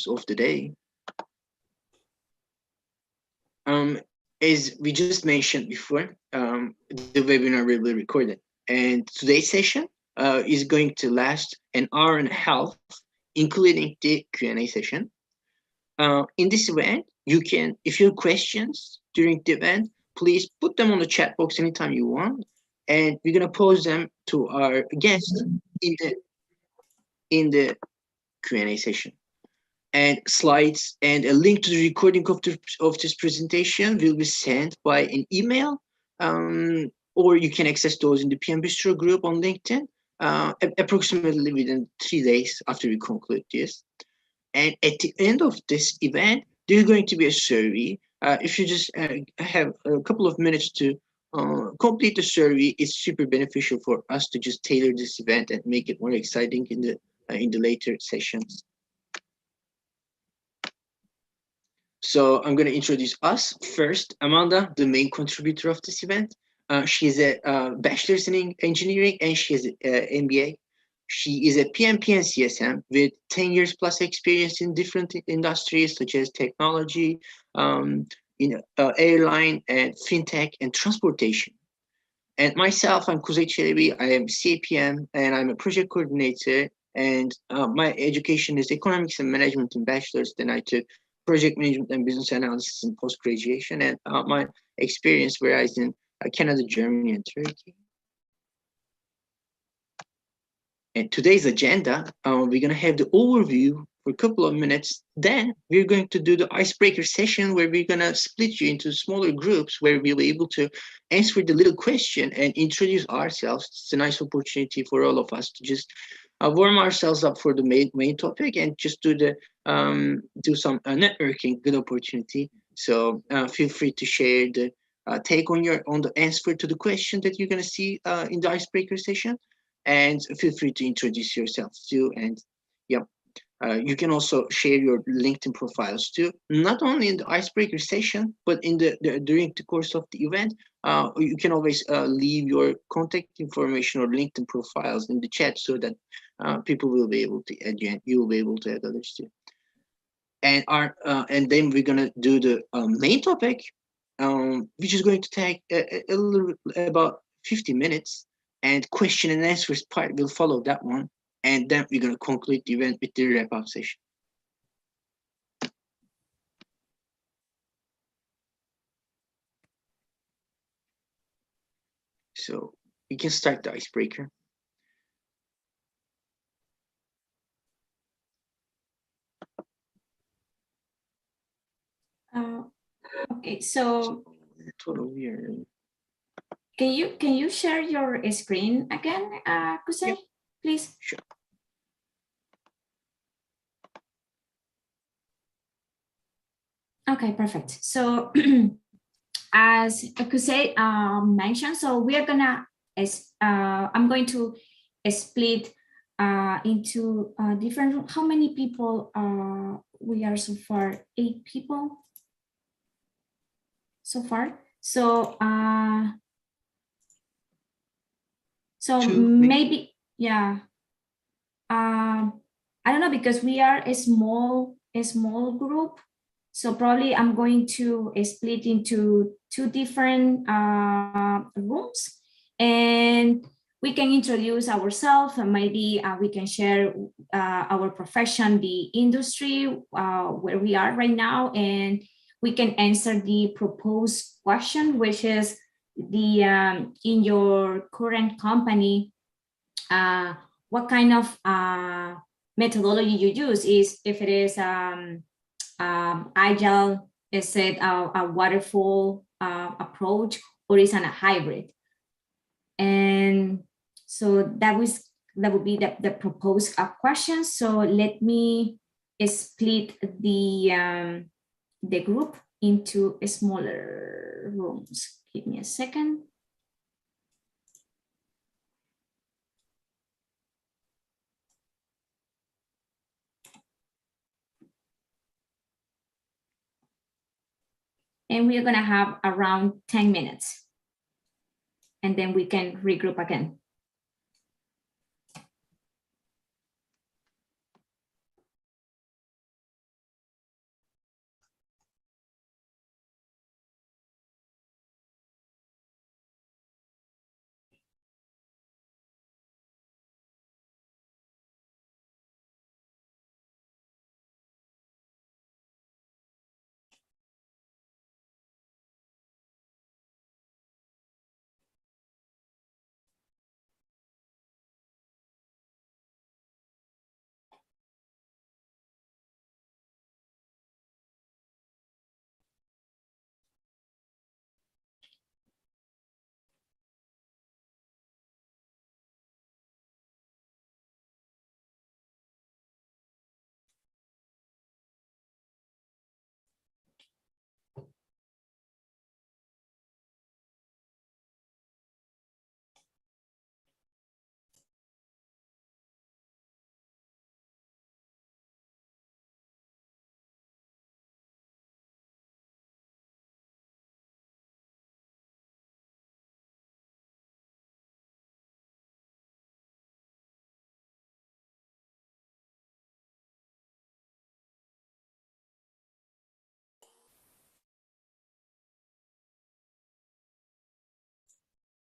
items of the day. As we just mentioned before, the webinar will be recorded, and today's session is going to last an hour and a half, including the Q&A session. In this event, you can, if you have questions during the event, please put them on the chat box anytime you want, and we're gonna pose them to our guest in the Q&A session. And slides and a link to the recording of this presentation will be sent by an email, or you can access those in the PM Bistro group on LinkedIn, approximately within 3 days after we conclude this. And at the end of this event, there's going to be a survey. If you just have a couple of minutes to complete the survey, it's super beneficial for us to just tailor this event and make it more exciting in the later sessions. So I'm going to introduce us first. Amanda, the main contributor of this event. She is a bachelor's in engineering and she has an MBA. She is a PMP and CSM with 10 years plus experience in different industries such as technology, airline and fintech and transportation. And myself, I'm Kuzey Çelebi. I am CAPM and I'm a project coordinator. And my education is economics and management in bachelor's. Then I took project management and business analysis in post-graduation. And my experience varies in Canada, Germany, and Turkey. And today's agenda, we're going to have the overview for a couple of minutes. Then we're going to do the icebreaker session where we're going to split you into smaller groups where we'll be able to answer the little question and introduce ourselves. It's a nice opportunity for all of us to just warm ourselves up for the main topic and just do some networking, good opportunity. So feel free to share the take on the answer to the question that you're going to see in the icebreaker session. And feel free to introduce yourself too. And yeah, you can also share your LinkedIn profiles too, not only in the icebreaker session, but in during the course of the event. You can always leave your contact information or LinkedIn profiles in the chat so that people will be able to add you and you will be able to add others too. And and then we're gonna do the main topic, which is going to take a little about 50 minutes. And question and answers part will follow that one. And then we're going to conclude the event with the wrap-up session. So we can start the icebreaker. Okay, so can you share your screen again, Kuzey, yep. Please? Sure. Okay, perfect. So as Kuzey mentioned, so we are gonna I'm going to split into different. How many people we are so far? 8 people so far. So maybe, yeah. I don't know, because we are a small group. So probably I'm going to split into 2 different rooms, and we can introduce ourselves, and maybe we can share our profession, the industry, where we are right now, and we can answer the proposed question, which is the in your current company, what kind of methodology you use? Is if it is agile, is it a waterfall approach, or is it a hybrid? And so that would be the proposed question. So let me split the group into smaller rooms. Give me a second. And we're going to have around 10 minutes. And then we can regroup again.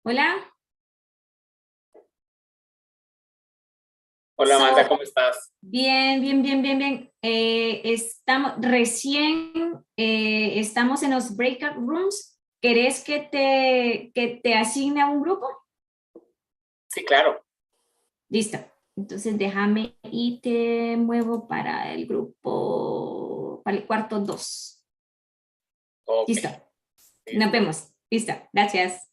Hola. Hola Amanda, ¿cómo estás? Bien, bien, bien, bien, bien. Estamos estamos en los breakout rooms. ¿Querés que te asigne a un grupo? Sí, claro. Listo. Entonces déjame y te muevo para el grupo, para el cuarto 2. Ok. Listo. Nos vemos. Listo. Gracias.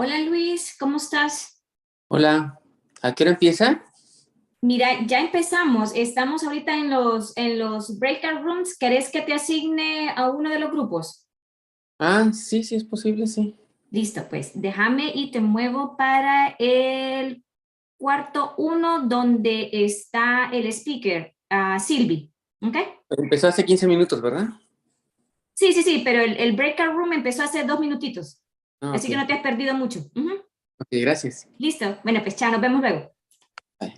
Hola Luis, ¿cómo estás? Hola, ¿a qué hora empieza? Mira, ya empezamos. Estamos ahorita en los breakout rooms. ¿Querés que te asigne a uno de los grupos? Ah, sí, sí es posible, sí. Listo, pues déjame y te muevo para el cuarto 1 donde está el speaker, Silvi. ¿Ok? Empezó hace 15 minutos, ¿verdad? Sí, sí, sí, pero el breakout room empezó hace 2 minutitos. Ah, Así ok. que no te has perdido mucho. Ujú. Ok, gracias. Listo. Bueno, pues chao, nos vemos luego. Bye.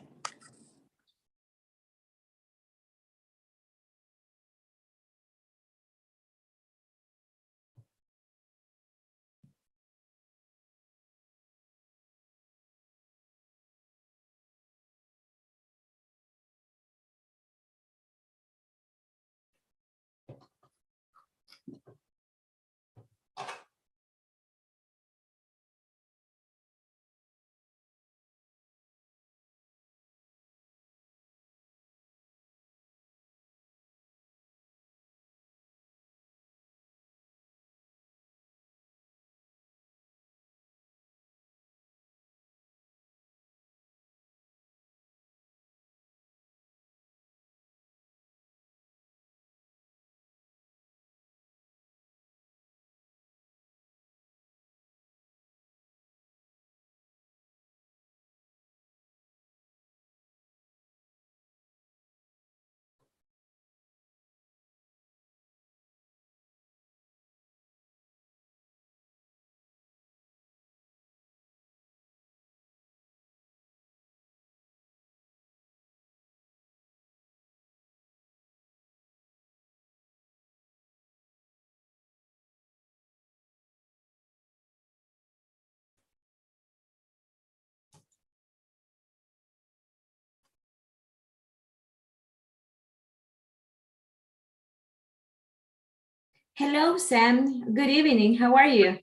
Hello, Sam. Good evening. How are you?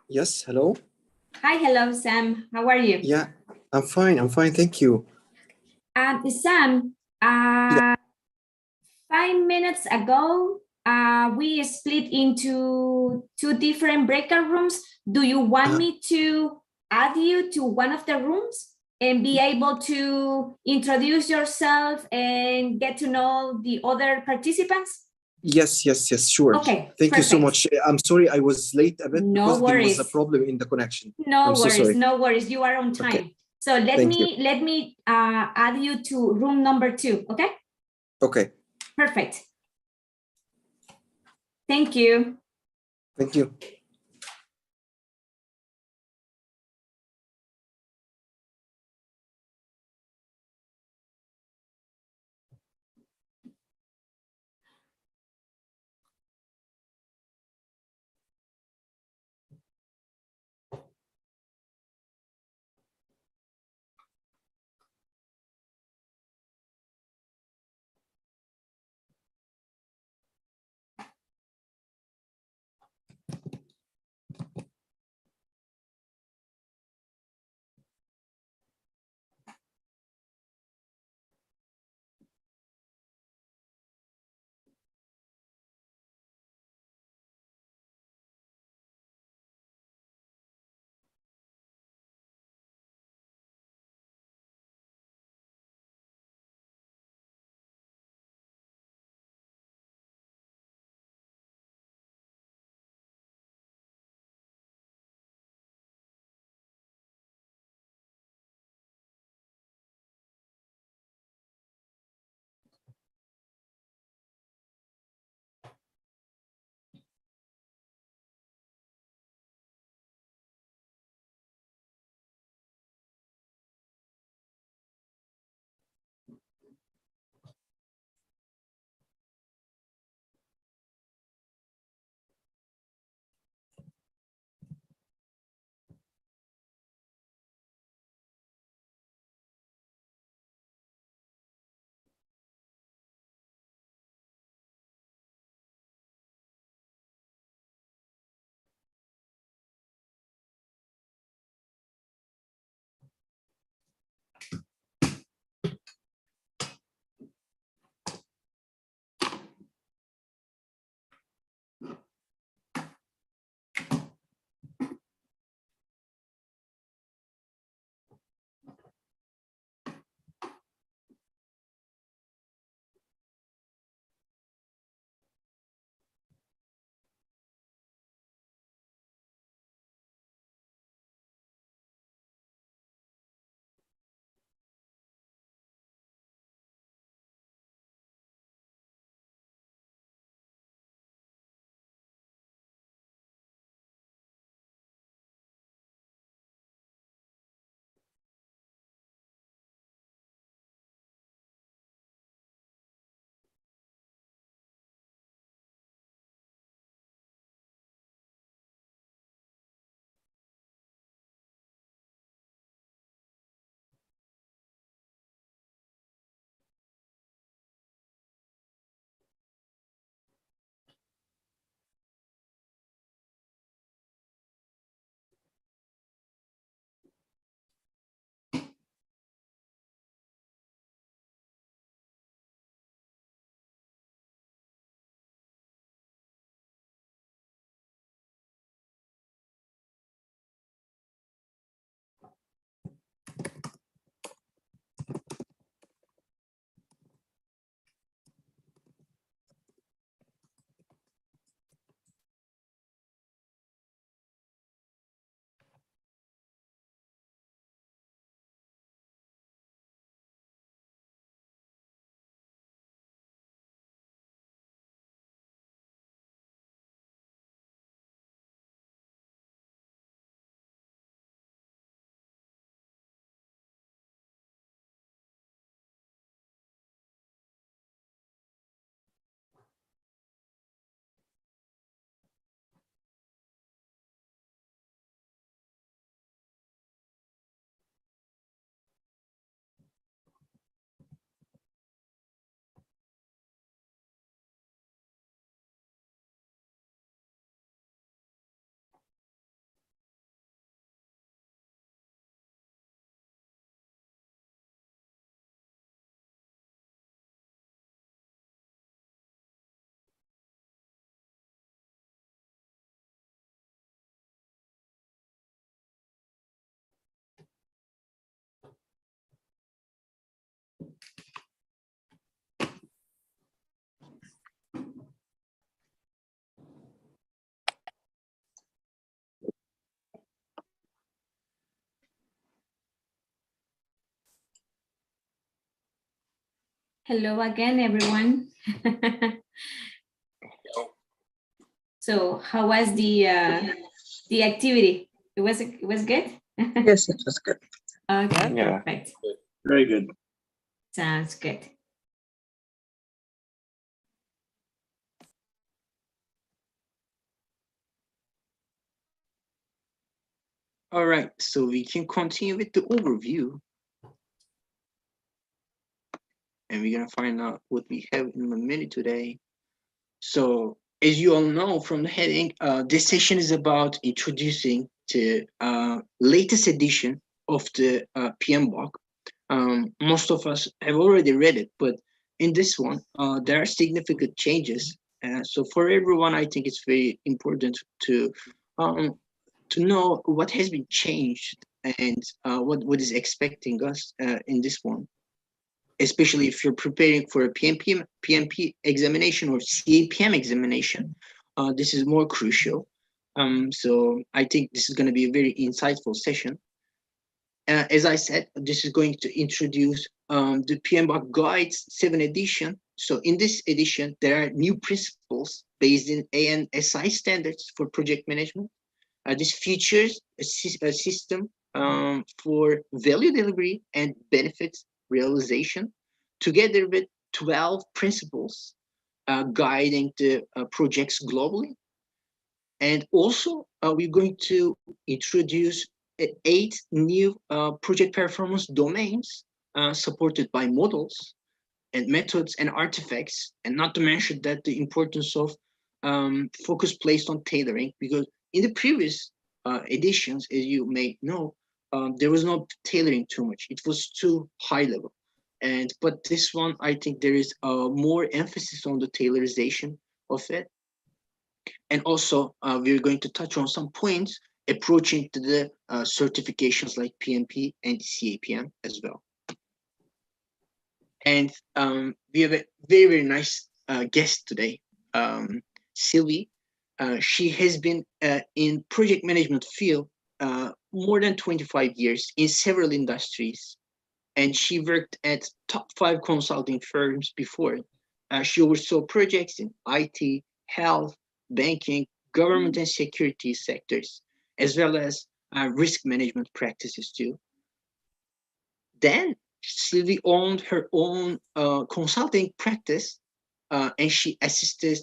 Yes, hello? Hi, hello, Sam. How are you? Yeah, I'm fine, thank you. Sam, Yeah. 5 minutes ago, we split into two different breakout rooms. Do you want Uh, me to add you to one of the rooms and be able to introduce yourself and get to know the other participants? yes, sure. Okay, Thank you so perfect. much. I'm sorry I was late a bit No because there was a worries. problem in the connection. No I'm so worries, sorry. no worries. You are on time. Okay. So let Thank you. me add you to room number 2, okay? Okay, Perfect. Thank you. thank you. Hello again, everyone. So, how was the activity? It was good. Yes, it was good. Okay, Yeah. perfect. Very good. Sounds good. All right, so we can continue with the overview. And we're gonna find out what we have in a minute today. So as you all know from the heading, this session is about introducing the latest edition of the PMBOK. Most of us have already read it, but in this one, there are significant changes. So for everyone, I think it's very important to know what has been changed and what is expecting us in this one, especially if you're preparing for a PMP examination or CAPM examination. This is more crucial. So I think this is going to be a very insightful session. As I said, this is going to introduce the PMBOK Guides 7th edition. So in this edition, there are new principles based in ANSI standards for project management. This features a system for value delivery and benefits realization, together with 12 principles guiding the projects globally. And also, we're going to introduce 8 new project performance domains supported by models and methods and artifacts, and not to mention that the importance of focus placed on tailoring, because in the previous editions, as you may know, there was no tailoring too much. It was too high level. But this one, I think there is more emphasis on the tailorization of it. And also, we're going to touch on some points approaching to the certifications like PMP and CAPM as well. And we have a very, very nice guest today, Sylvie. She has been in project management field more than 25 years in several industries. And she worked at top 5 consulting firms before. She oversaw projects in IT, health, banking, government and security sectors, as well as risk management practices too. Then Sylvie owned her own consulting practice, and she assisted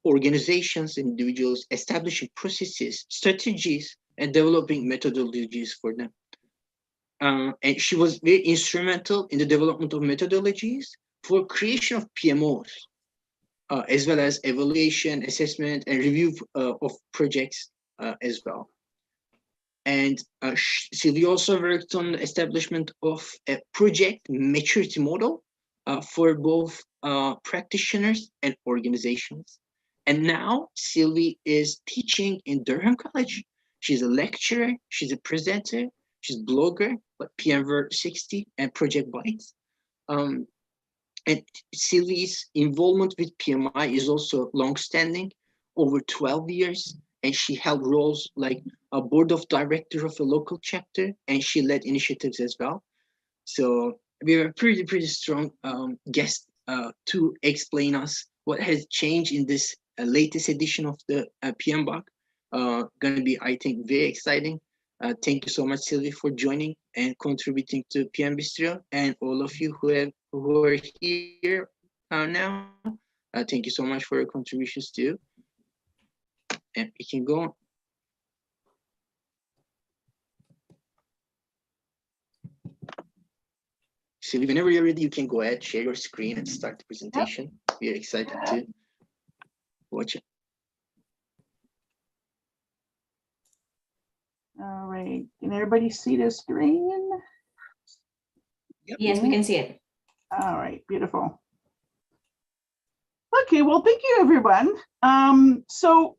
organizations, individuals establishing processes, strategies, and developing methodologies for them. And she was very instrumental in the development of methodologies for creation of PMOs, as well as evaluation, assessment, and review of projects as well. And Sylvie also worked on the establishment of a project maturity model for both practitioners and organizations. And now Sylvie is teaching in Durham College. She's a lecturer, she's a presenter, she's a blogger, like PMWord 60 and Project Bytes. And Sylvie's involvement with PMI is also long-standing, over 12 years, and she held roles like a board of director of a local chapter, and she led initiatives as well. So we have a pretty strong guest to explain us what has changed in this latest edition of the PMBOK. Gonna be, I think, very exciting. Thank you so much, Sylvie, for joining and contributing to PM Bistro, and all of you who are here now. Thank you so much for your contributions too. And we can go on. Sylvie, whenever you're ready, you can go ahead, share your screen, and start the presentation. We are excited to watch it. All right, can everybody see the screen? Yes, we can see it. All right, beautiful. Okay, well, thank you, everyone. So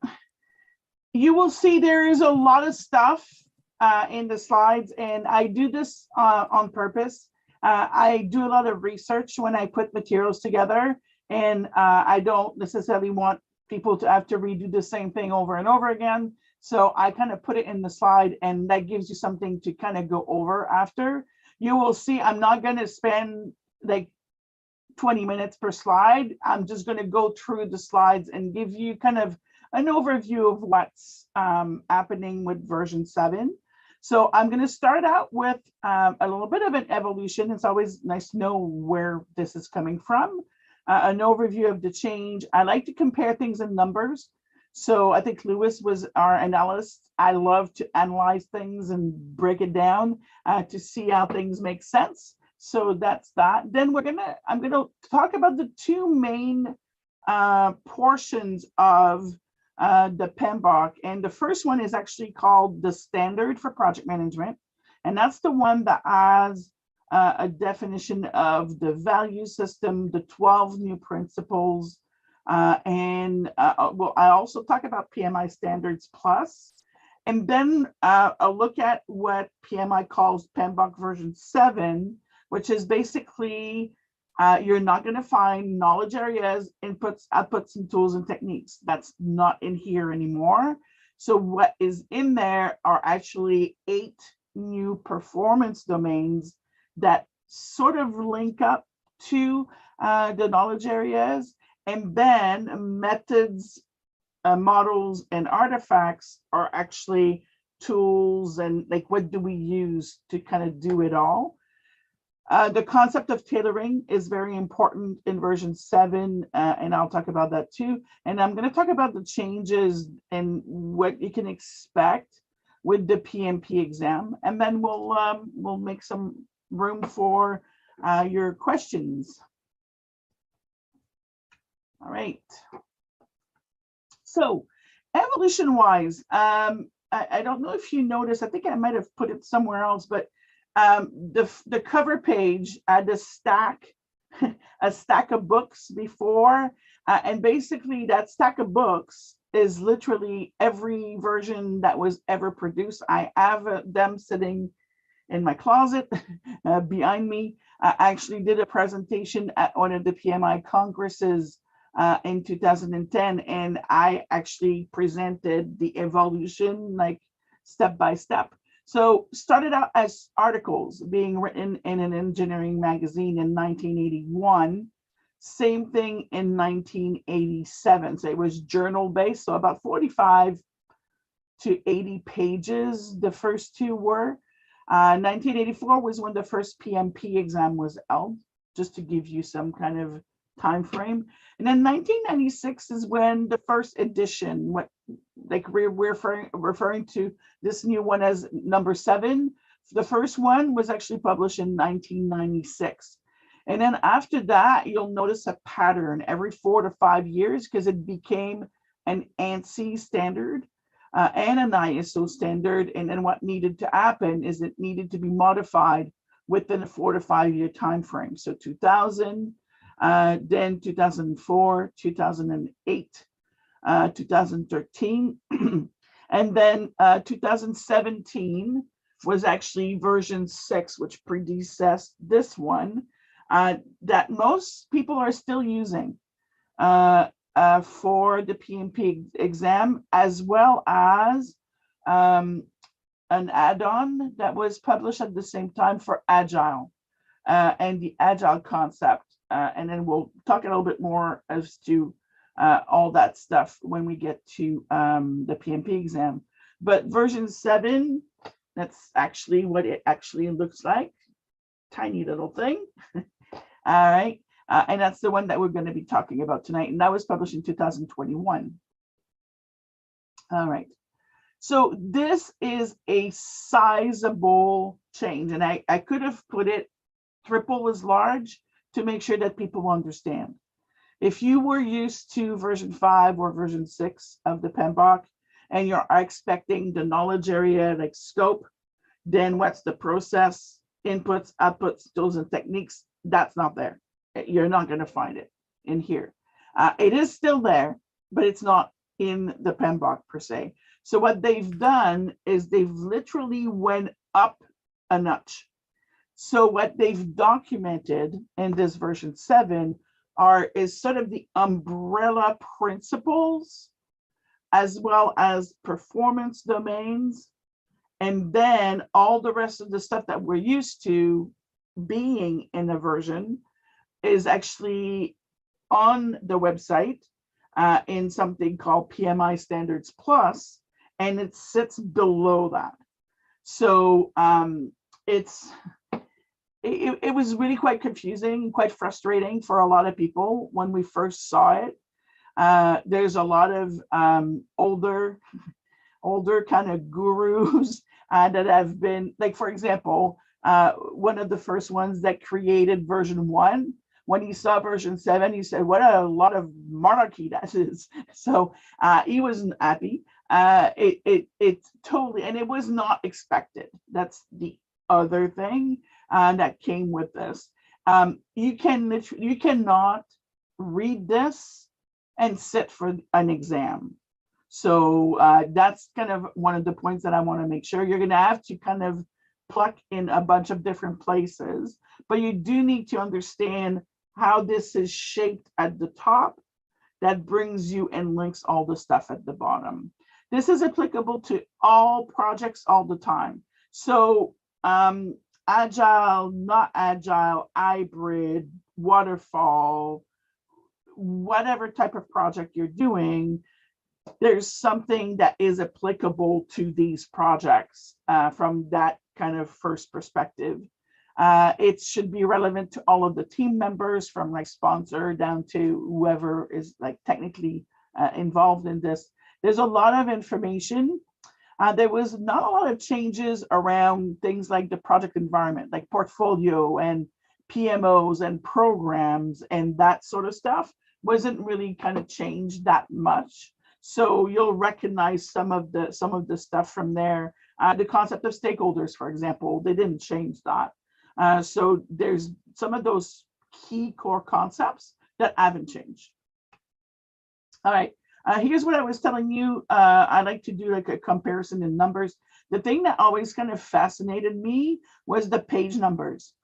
you will see there is a lot of stuff in the slides, and I do this on purpose. I do a lot of research when I put materials together, and I don't necessarily want people to have to redo the same thing over and over again. So I kind of put it in the slide, and that gives you something to kind of go over after. You will see I'm not going to spend like 20 minutes per slide. I'm just going to go through the slides and give you kind of an overview of what's happening with version 7. So I'm going to start out with a little bit of an evolution. It's always nice to know where this is coming from. An overview of the change. I like to compare things in numbers. So I think Lewis was our analyst. I love to analyze things and break it down to see how things make sense. So that's that. Then I'm gonna talk about the two main portions of the PMBOK. And the first one is actually called the standard for project management. And that's the one that has a definition of the value system, the 12 new principles. Well, I also talk about PMI standards plus. And then I'll look at what PMI calls PMBOK version 7, which is basically you're not going to find knowledge areas, inputs, outputs, and tools and techniques. That's not in here anymore. So what is in there are actually 8 new performance domains that sort of link up to the knowledge areas. And then methods, models, and artifacts are actually tools, and like what do we use to kind of do it all. The concept of tailoring is very important in version 7, and I'll talk about that too. And I'm going to talk about the changes and what you can expect with the PMP exam, and then we'll make some room for your questions. All right. So evolution-wise, I don't know if you noticed, I think I might have put it somewhere else, but the cover page had a stack of books before, and basically that stack of books is literally every version that was ever produced. I have them sitting in my closet behind me. I actually did a presentation at one of the PMI congresses in 2010, and I actually presented the evolution like step by step. So started out as articles being written in an engineering magazine in 1981, same thing in 1987. So it was journal based, so about 45 to 80 pages. The first two were. 1984 was when the first PMP exam was held, just to give you some kind of time frame. And then 1996 is when the first edition, what like we're referring to this new one as number 7. The first one was actually published in 1996. And then after that, you'll notice a pattern every 4 to 5 years, because it became an ANSI standard and an ISO standard. And then what needed to happen is it needed to be modified within a 4 to 5 year time frame. So 2000, then 2004, 2008, 2013, and then 2017 was actually version 6, which predecessed this one, that most people are still using for the PMP exam, as well as an add-on that was published at the same time for Agile and the Agile concept. And then we'll talk a little bit more as to all that stuff when we get to the PMP exam. But version 7, that's actually what it actually looks like. Tiny little thing. All right. And that's the one that we're going to be talking about tonight. And that was published in 2021. All right. So this is a sizable change. And I could have put it triple as large to make sure that people understand. If you were used to version 5 or version 6 of the PMBOK and you're expecting the knowledge area like scope, then what's the process, inputs, outputs, tools, and techniques? That's not there. You're not going to find it in here. It is still there, but it's not in the PMBOK per se. So what they've done is they've literally went up a notch. So what they've documented in this version 7 is sort of the umbrella principles, as well as performance domains, and then all the rest of the stuff that we're used to being in a version is actually on the website in something called PMI Standards Plus, and it sits below that. So it was really quite confusing, quite frustrating for a lot of people when we first saw it. There's a lot of older kind of gurus that have been, like, for example, one of the first ones that created version 1, when he saw version 7, he said, what a lot of monarchy that is. So he wasn't happy. It totally, and it was not expected. That's the other thing that came with this. You cannot read this and sit for an exam. So that's kind of one of the points that I want to make sure. You're going to have to kind of pluck in a bunch of different places, but you do need to understand how this is shaped at the top that brings you and links all the stuff at the bottom. This is applicable to all projects all the time. So agile, not agile, hybrid, waterfall, whatever type of project you're doing, there's something that is applicable to these projects from that kind of first perspective. It should be relevant to all of the team members, from like sponsor down to whoever is like technically involved in this. There's a lot of information. There was not a lot of changes around things like the project environment, like portfolio and PMOs and programs and that sort of stuff wasn't really kind of changed that much. So you'll recognize some of the stuff from there. The concept of stakeholders, for example, they didn't change that. So there's some of those key core concepts that haven't changed. All right, here's what I was telling you. I like to do like a comparison in numbers. The thing that always kind of fascinated me was the page numbers.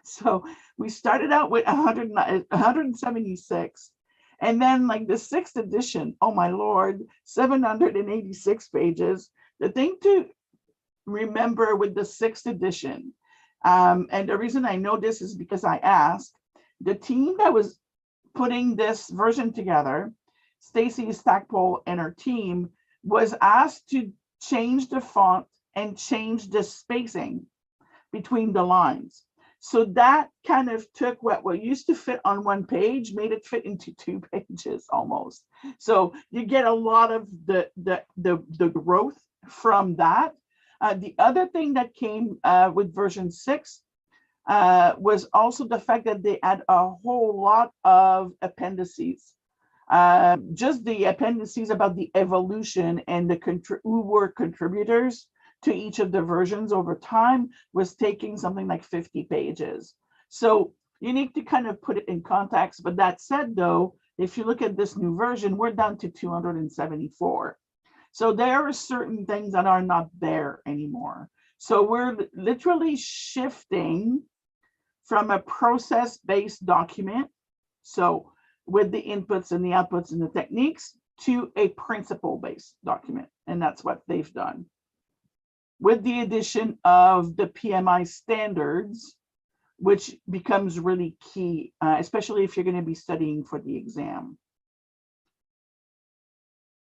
So we started out with 176. And then like the 6th edition, oh my Lord, 786 pages. The thing to remember with the 6th edition, and the reason I know this is because I asked, the team that was putting this version together, Stacy Stackpole and her team, was asked to change the font and change the spacing between the lines. So that kind of took what used to fit on one page, made it fit into 2 pages almost. So you get a lot of the growth from that. The other thing that came with version 6 was also the fact that they had a whole lot of appendices. Just the appendices about the evolution and who were contributors to each of the versions over time was taking something like 50 pages. So you need to kind of put it in context. But that said, though, if you look at this new version, we're down to 274. So there are certain things that are not there anymore. So we're literally shifting from a process-based document, so with the inputs and the outputs and the techniques, to a principle-based document. And that's what they've done, with the addition of the PMI standards, which becomes really key, especially if you're going to be studying for the exam.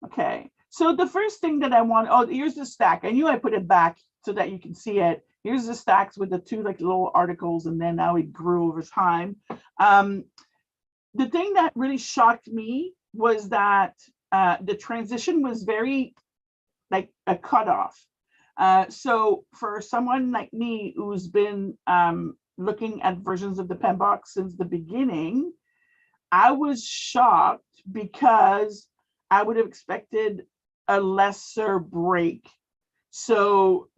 Okay, so the first thing that I want, oh, here's the stack. I knew I put it back so that you can see it. Here's the stacks with the 2 like little articles, and then how it grew over time. The thing that really shocked me was that the transition was very like a cutoff. So for someone like me who's been looking at versions of the PMBOK since the beginning, I was shocked because I would have expected a lesser break. So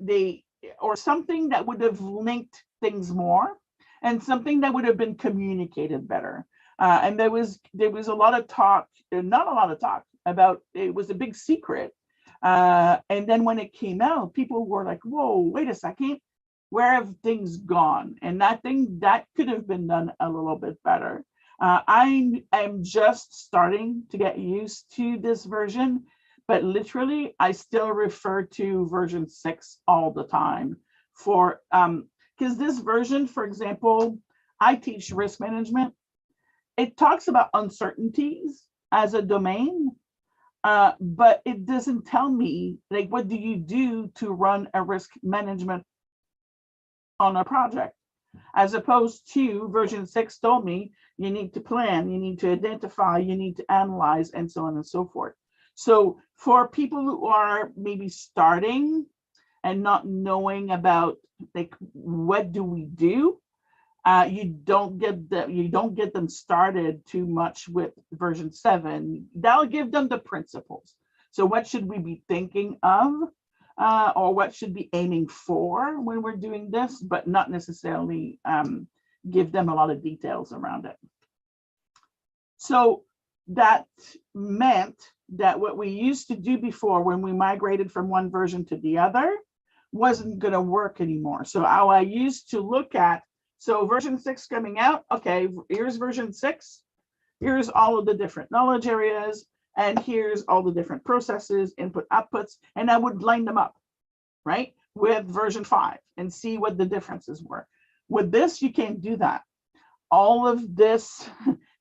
or something that would have linked things more, and something that would have been communicated better. And there was a lot of talk, not a lot of talk about, it was a big secret. And then when it came out, people were like, whoa, wait a second, where have things gone? And that could have been done a little bit better. I am just starting to get used to this version, but literally I still refer to version 6 all the time for, because this version, for example, I teach risk management it talks about uncertainties as a domain, but it doesn't tell me, like, what do you do to run a risk management on a project? As opposed to version 6 told me you need to plan, you need to identify, you need to analyze, and so on and so forth. So for people who are maybe starting and not knowing about, like, what do we do, you don't get them started too much with version 7. That'll give them the principles. So what should we be thinking of, or what should be aiming for when we're doing this, but not necessarily give them a lot of details around it. So that meant that what we used to do before, when we migrated from one version to the other, wasn't going to work anymore. So how I used to look at, so version 6 coming out, okay, here's version 6, here's all of the different knowledge areas, and here's all the different processes, input, outputs, and I would line them up, right, with version 5 and see what the differences were. With this, you can't do that. All of this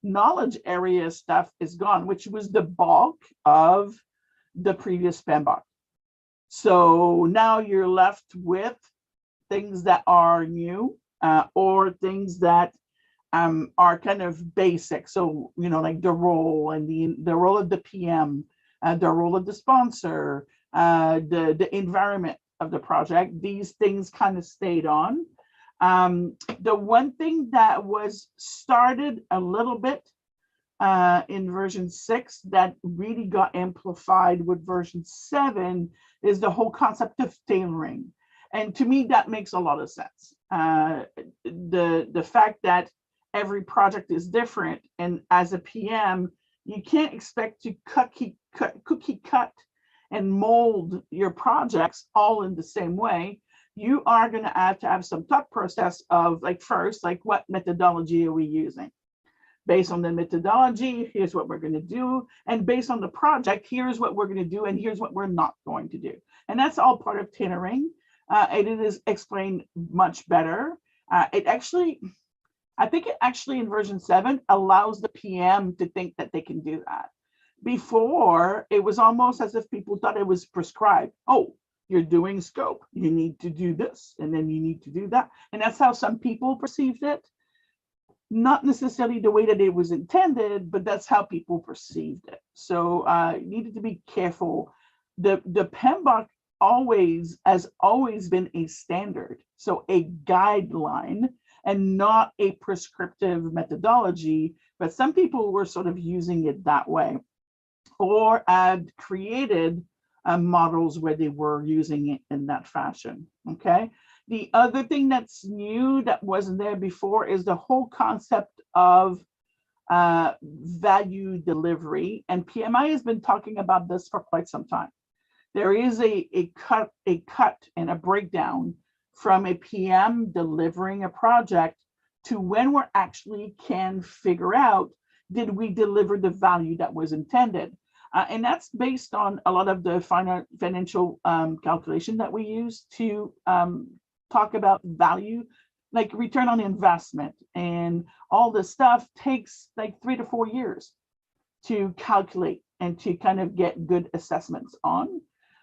knowledge area stuff is gone, which was the bulk of the previous PMBOK. So now you're left with things that are new, or things that are kind of basic. So, you know, like the role and the role of the PM, the role of the sponsor, the environment of the project. These things kind of stayed on. The one thing that was started a little bit in version 6 that really got amplified with version 7 is the whole concept of tailoring. And to me, that makes a lot of sense. The fact that every project is different, and as a PM, you can't expect to cookie cut and mold your projects all in the same way. You are going to have some thought process of, like, first, like, what methodology are we using? Based on the methodology, here's what we're going to do. And based on the project, here's what we're going to do, and here's what we're not going to do. And that's all part of tailoring. And it is explained much better. I think it actually in version 7 allows the PM to think that they can do that. Before, it was almost as if people thought it was prescribed. Oh, you're doing scope, you need to do this, and then you need to do that. And that's how some people perceived it. Not necessarily the way that it was intended, but that's how people perceived it. So you needed to be careful. The PMBOK has always been a standard, so a guideline and not a prescriptive methodology, but some people were sort of using it that way, or had created models where they were using it in that fashion, okay? The other thing that's new that wasn't there before is the whole concept of value delivery, and PMI has been talking about this for quite some time. There is a cut and a breakdown from a PM delivering a project to when we're actually can figure out, did we deliver the value that was intended? And that's based on a lot of the financial calculation that we use to talk about value, like return on investment, and all this stuff takes like 3 to 4 years to calculate and to kind of get good assessments on.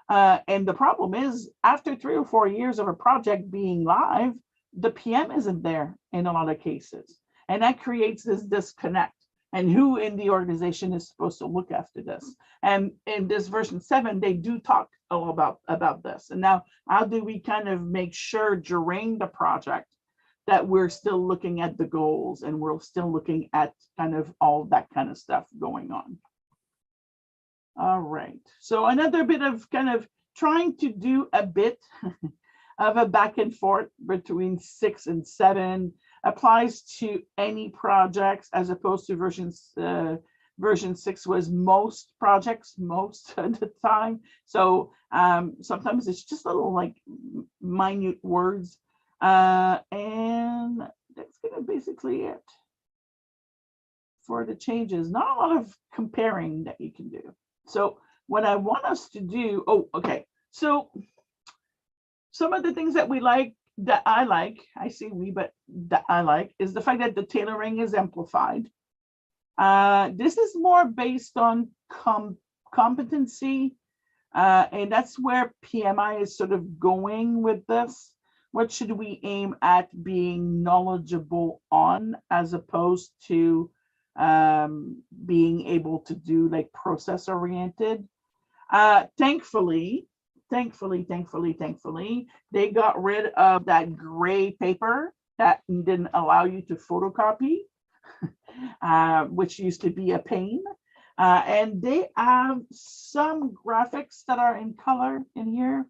And the problem is, after 3 or 4 years of a project being live, the PM isn't there in a lot of cases. And that creates this disconnect. And who in the organization is supposed to look after this? And in this version 7, they do talk all about this. And now, how do we kind of make sure during the project that we're still looking at the goals and we're still looking at kind of all that kind of stuff going on? All right, so another bit of kind of trying to do a bit of a back and forth between 6 and 7 applies to any projects, as opposed to version 6 was most projects most of the time. So sometimes it's just little like minute words, and that's gonna basically it for the changes. Not a lot of comparing that you can do. So what I want us to do, so some of the things that we like, that I like, I say we, but that I like, is the fact that the tailoring is amplified. This is more based on competency, and that's where PMI is sort of going with this. What should we aim at being knowledgeable on, as opposed to being able to do like process oriented? Thankfully, they got rid of that gray paper that didn't allow you to photocopy, which used to be a pain. And they have some graphics that are in color in here,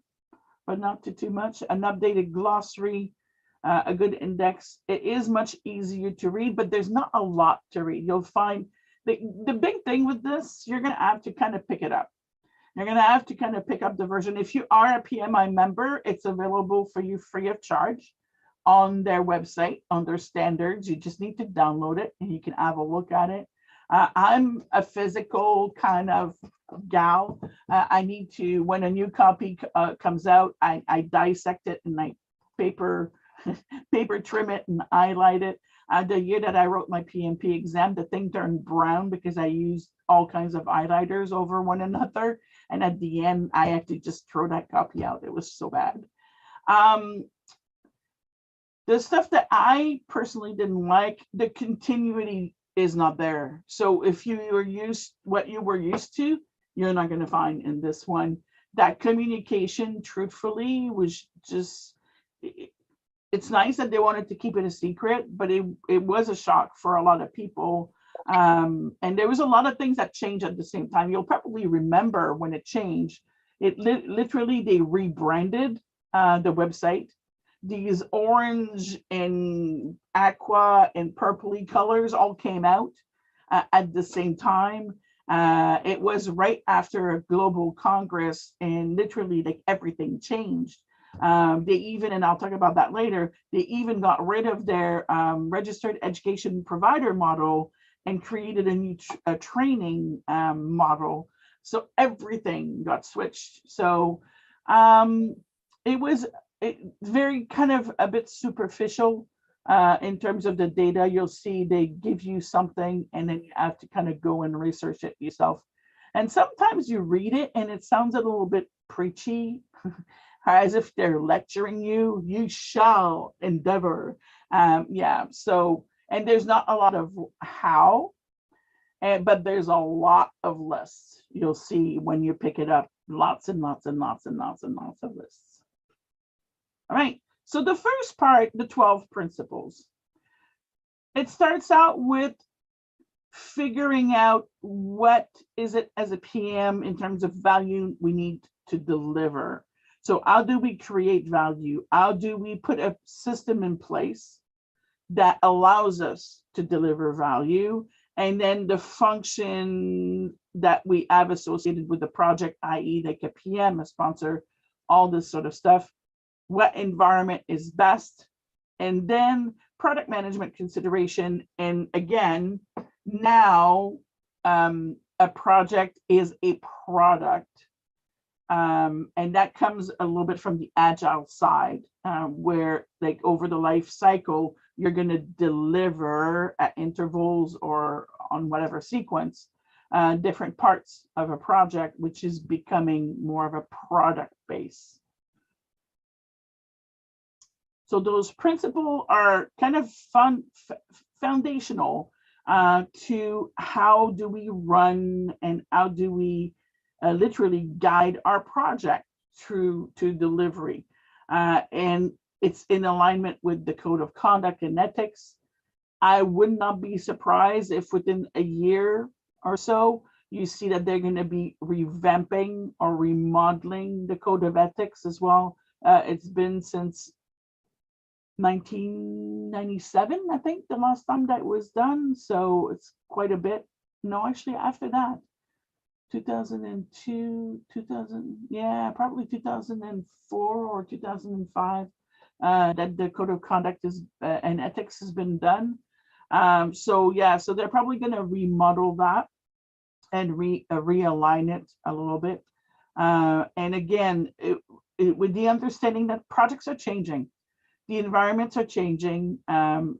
but not too much. An updated glossary, a good index. It is much easier to read, but there's not a lot to read. You'll find the big thing with this, you're going to have to kind of pick it up. You're going to have to kind of pick up the version. If you are a PMI member, it's available for you free of charge on their website, on their standards. You just need to download it and you can have a look at it. I'm a physical kind of gal. I need to, when a new copy comes out, I dissect it and I paper trim it and highlight it. The year that I wrote my PMP exam, the thing turned brown because I used all kinds of highlighters over one another. And at the end, I had to just throw that copy out. It was so bad. The stuff that I personally didn't like, the continuity is not there. So if you were what you were used to, you're not going to find in this one. That communication, truthfully, was just, it's nice that they wanted to keep it a secret, but it was a shock for a lot of people. And there was a lot of things that changed at the same time. You'll probably remember when it changed. It literally, they rebranded the website. These orange and aqua and purpley colors all came out at the same time. It was right after a global congress, and literally like everything changed. They even, and I'll talk about that later, they even got rid of their registered education provider model and created a new training model. So everything got switched. So it was very kind of a bit superficial in terms of the data. You'll see they give you something and then you have to kind of go and research it yourself. And sometimes you read it and it sounds a little bit preachy, as if they're lecturing you. You shall endeavor. Yeah, so, and there's not a lot of how, but there's a lot of lists. You'll see when you pick it up, lots and lots and lots and lots and lots of lists. All right, so the first part, the 12 principles. It starts out with figuring out what is it as a PM in terms of value we need to deliver. So how do we create value? How do we put a system in place that allows us to deliver value? And then the function that we have associated with the project, i.e. like a PM, a sponsor, all this sort of stuff. What environment is best? And then product management consideration. And again, now a project is a product. And that comes a little bit from the agile side, where like over the life cycle, you're going to deliver at intervals or on whatever sequence, different parts of a project, which is becoming more of a product base. So those principles are kind of foundational to how do we run and how do we literally guide our project through to delivery. And it's in alignment with the code of conduct and ethics. I would not be surprised if within a year or so, you see that they're going to be revamping or remodeling the code of ethics as well. It's been since 1997, I think, the last time that was done. So it's quite a bit. No, actually after that, 2002, 2000, yeah, probably 2004 or 2005, that the code of conduct is and ethics has been done. So yeah, so they're probably going to remodel that and realign it a little bit. And again, with the understanding that projects are changing, the environments are changing, and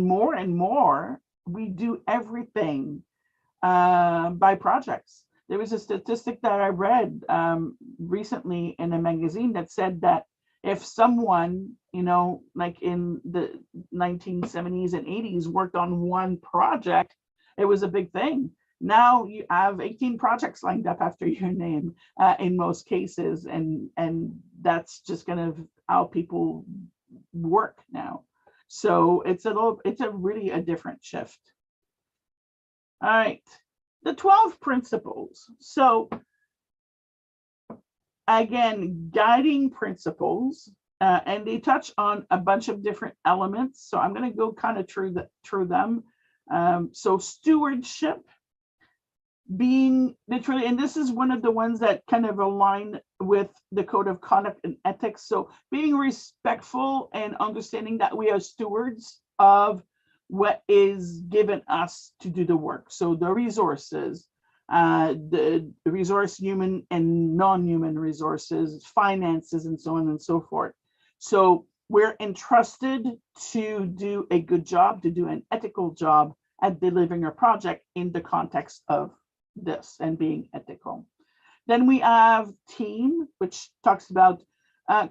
more we do everything by projects. There was a statistic that I read recently in a magazine that said that if someone, like in the 1970s and 80s worked on one project, it was a big thing. Now you have 18 projects lined up after your name in most cases, and that's just kind of how people work now. So it's really a different shift. All right, the 12 principles. So again, guiding principles, and they touch on a bunch of different elements. So I'm going to go kind of through them. So stewardship, being literally, and this is one of the ones that kind of align with the code of conduct and ethics. So being respectful and understanding that we are stewards of what is given us to do the work. So the resources, the resource, human and non-human resources, finances, and so on and so forth. So we're entrusted to do a good job, to do an ethical job at delivering a project in the context of this and being ethical. Then we have team, which talks about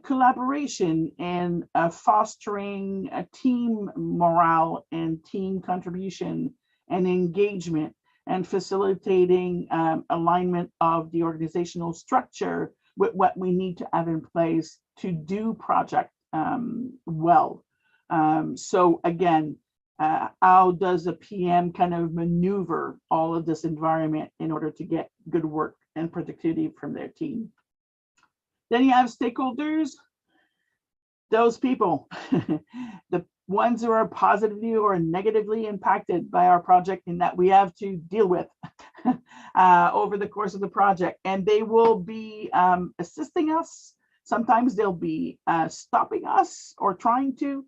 collaboration and fostering a team morale and team contribution and engagement, and facilitating alignment of the organizational structure with what we need to have in place to do project well. So again, how does a PM kind of maneuver all of this environment in order to get good work and productivity from their team? Then you have stakeholders, those people, the ones who are positively or negatively impacted by our project and that we have to deal with over the course of the project. And they will be assisting us. Sometimes they'll be stopping us or trying to.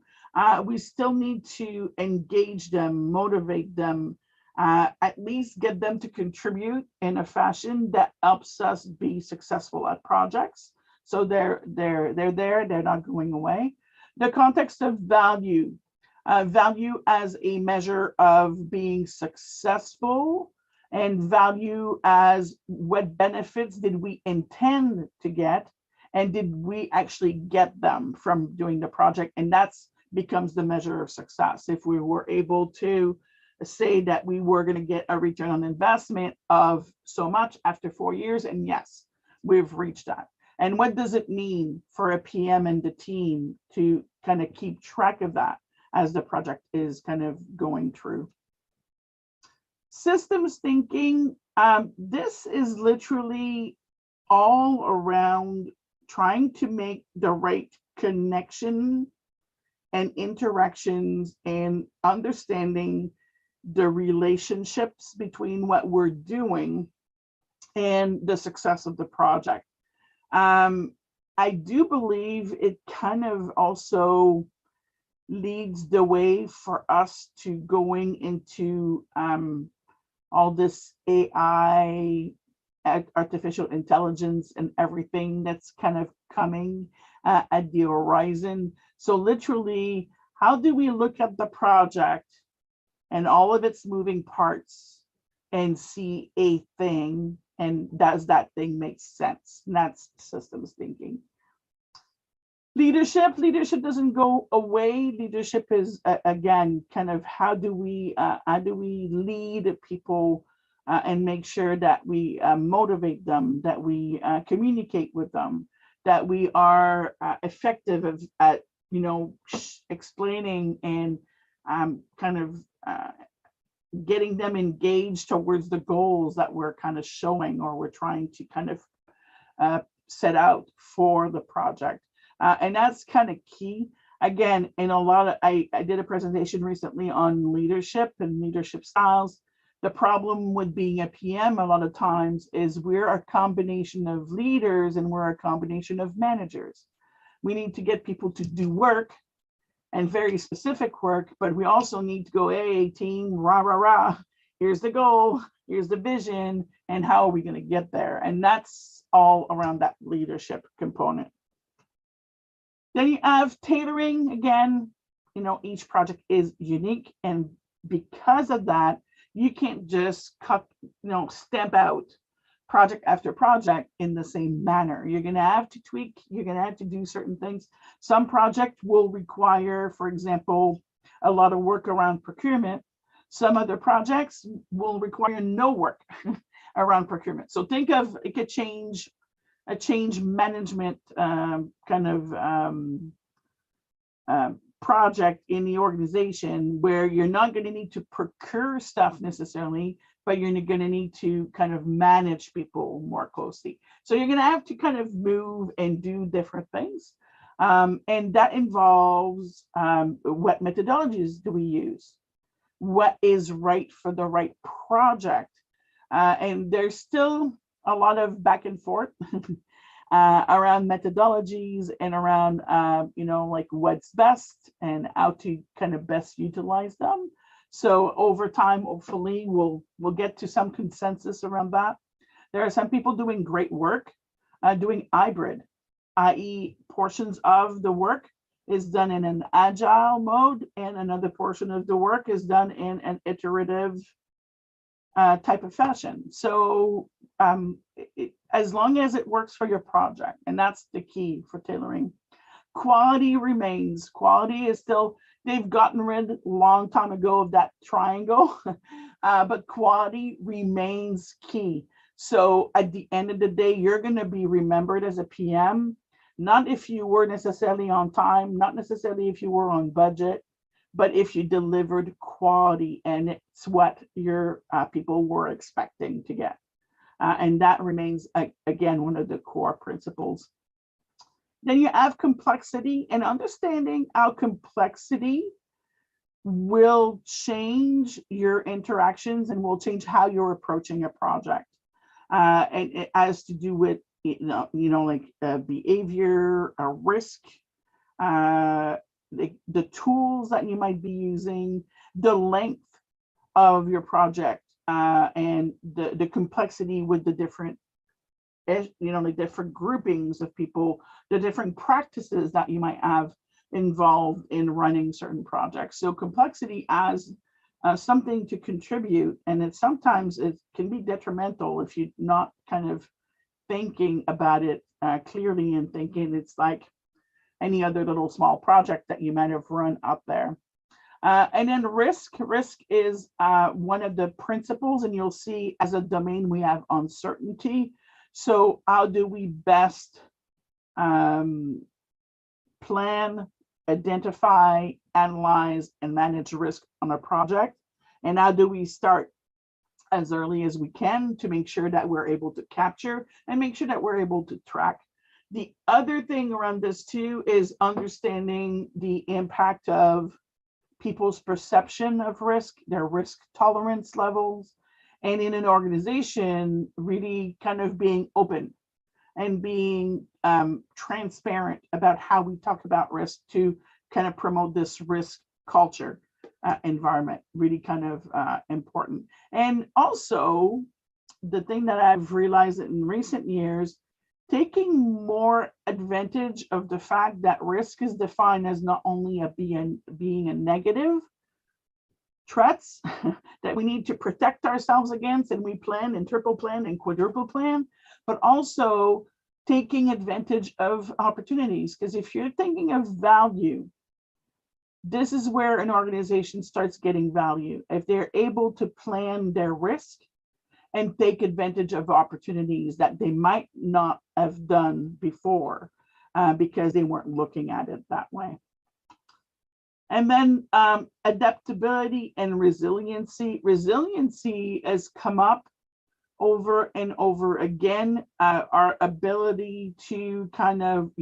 We still need to engage them, motivate them, at least get them to contribute in a fashion that helps us be successful at projects. So they're there, they're not going away. The context of value, value as a measure of being successful, and value as what benefits did we intend to get, and did we actually get them from doing the project? And that's becomes the measure of success. If we were able to say that we were going to get a return on investment of so much after 4 years, and yes, we've reached that. And what does it mean for a PM and the team to kind of keep track of that as the project is kind of going through? Systems thinking, this is literally all around trying to make the right connection and interactions and understanding the relationships between what we're doing and the success of the project. I do believe it kind of also leads the way for us to going into all this AI, artificial intelligence, and everything that's kind of coming at the horizon. So literally, how do we look at the project and all of its moving parts and see a thing, and does that thing make sense? And that's systems thinking. Leadership doesn't go away. Leadership is again kind of how do we lead people and make sure that we motivate them, that we communicate with them, that we are effective at explaining and kind of getting them engaged towards the goals that we're kind of showing or we're trying to kind of set out for the project. And that's kind of key. Again, in a lot of, I did a presentation recently on leadership and leadership styles. The problem with being a PM a lot of times is we're a combination of leaders and we're a combination of managers. We need to get people to do work and very specific work, but we also need to go, hey, team, rah, rah, rah, here's the goal, here's the vision, and how are we going to get there? And that's all around that leadership component. Then you have tailoring. Again, each project is unique, and because of that, you can't just stamp out project after project in the same manner. You're going to have to tweak, you're going to have to do certain things. Some project will require, for example, a lot of work around procurement. Some other projects will require no work around procurement. So think of it could change a change management project in the organization where you're not going to need to procure stuff necessarily, but you're going to need to kind of manage people more closely. So you're going to have to kind of move and do different things. And that involves what methodologies do we use? What is right for the right project? And there's still a lot of back and forth around methodologies and around, like what's best and how to kind of best utilize them. So over time, hopefully we'll get to some consensus around that. There are some people doing great work, doing hybrid, i.e. portions of the work is done in an agile mode and another portion of the work is done in an iterative type of fashion. So as long as it works for your project, and that's the key for tailoring, quality remains. Quality is still, they've gotten rid a long time ago of that triangle, but quality remains key. So at the end of the day, you're going to be remembered as a PM, not if you were necessarily on time, not necessarily if you were on budget, but if you delivered quality and it's what your people were expecting to get. And that remains, again, one of the core principles. Then you have complexity and understanding how complexity will change your interactions and will change how you're approaching a project. And it has to do with, behavior, risk, the tools that you might be using, the length of your project, and the complexity with the different, the different groupings of people, the different practices that you might have involved in running certain projects. So complexity as something to contribute, and sometimes it can be detrimental if you're not kind of thinking about it clearly and thinking it's like any other little small project that you might have run up there. And then risk is one of the principles, and you'll see as a domain we have uncertainty. So how do we best plan, identify, analyze, and manage risk on a project? And how do we start as early as we can to make sure that we're able to capture and make sure that we're able to track? The other thing around this too is understanding the impact of people's perception of risk, their risk tolerance levels, and in an organization, really kind of being open and being transparent about how we talk about risk to kind of promote this risk culture environment, really kind of important. And also, the thing that I've realized in recent years, taking more advantage of the fact that risk is defined as not only being a negative threats that we need to protect ourselves against, and we plan and triple plan and quadruple plan, but also taking advantage of opportunities. Because if you're thinking of value, this is where an organization starts getting value. If they're able to plan their risk and take advantage of opportunities that they might not have done before because they weren't looking at it that way. And then adaptability and resiliency. Resiliency has come up over and over again. Our ability to kind of,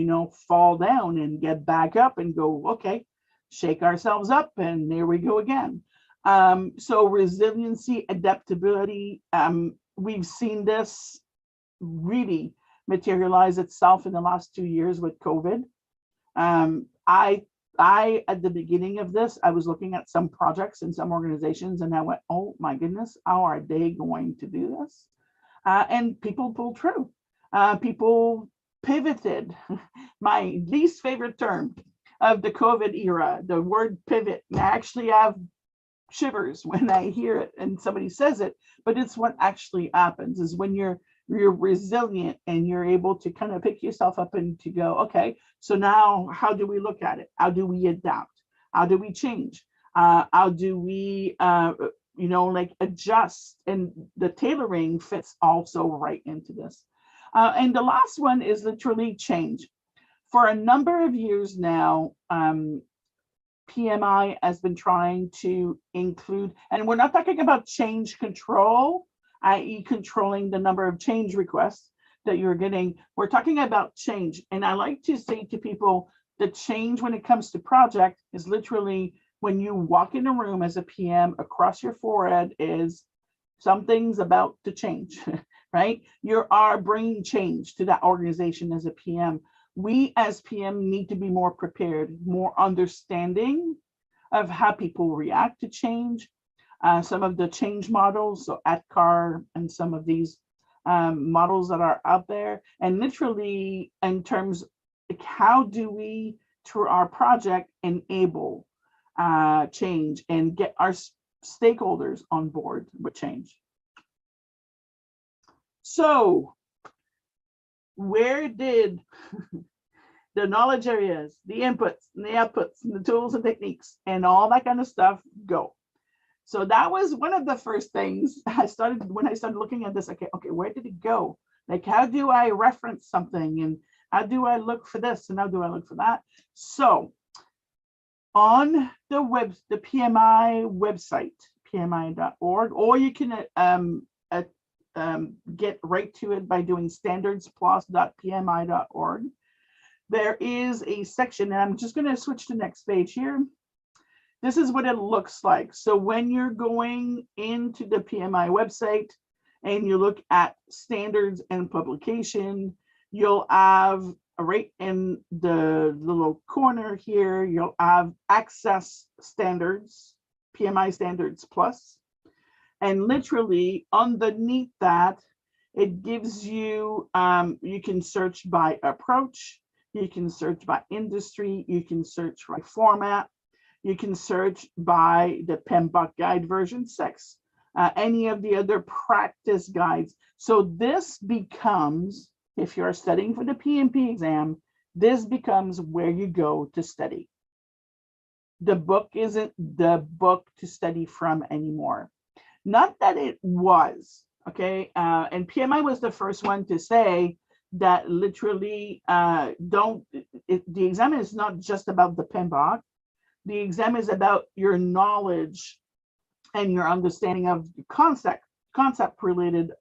fall down and get back up and go, okay, shake ourselves up and there we go again. So resiliency, adaptability, we've seen this really materialize itself in the last 2 years with COVID. I, at the beginning of this, I was looking at some projects in some organizations and I went, oh my goodness, how are they going to do this? And people pulled through. People pivoted. My least favorite term of the COVID era, the word pivot. I actually have shivers when I hear it and somebody says it, but it's what actually happens is when you're resilient and you're able to kind of pick yourself up and to go, okay, so now how do we look at it? How do we adapt? How do we change? How do we, like adjust? And the tailoring fits also right into this. And the last one is literally change. For a number of years now, PMI has been trying to include, and we're not talking about change control, i.e. controlling the number of change requests that you're getting. We're talking about change. And I like to say to people, the change when it comes to project is literally when you walk in a room as a PM, across your forehead is something's about to change, right? You are bringing change to that organization as a PM. We as PM need to be more prepared, more understanding of how people react to change. Some of the change models, so ATCAR and some of these models that are out there, and literally in terms like how do we, through our project, enable change and get our stakeholders on board with change. So where did the knowledge areas, the inputs and the outputs and the tools and techniques and all that kind of stuff go? So that was one of the first things I started when I started looking at this. Okay, where did it go? Like, how do I reference something and how do I look for this and how do I look for that? So on the PMI website, pmi.org, or you can get right to it by doing standardsplus.pmi.org. There is a section, and I'm just going to switch to the next page here. This is what it looks like. So when you're going into the PMI website and you look at standards and publication, you'll have right in the little corner here, you'll have access standards, PMI standards plus. And literally underneath that, it gives you, you can search by approach, you can search by industry, you can search by format, you can search by the PMBOK guide version 6, any of the other practice guides. So this becomes, if you're studying for the PMP exam, this becomes where you go to study. The book isn't the book to study from anymore. Not that it was, okay? And PMI was the first one to say that literally the exam is not just about the PMBOK. The exam is about your knowledge and your understanding of the concept related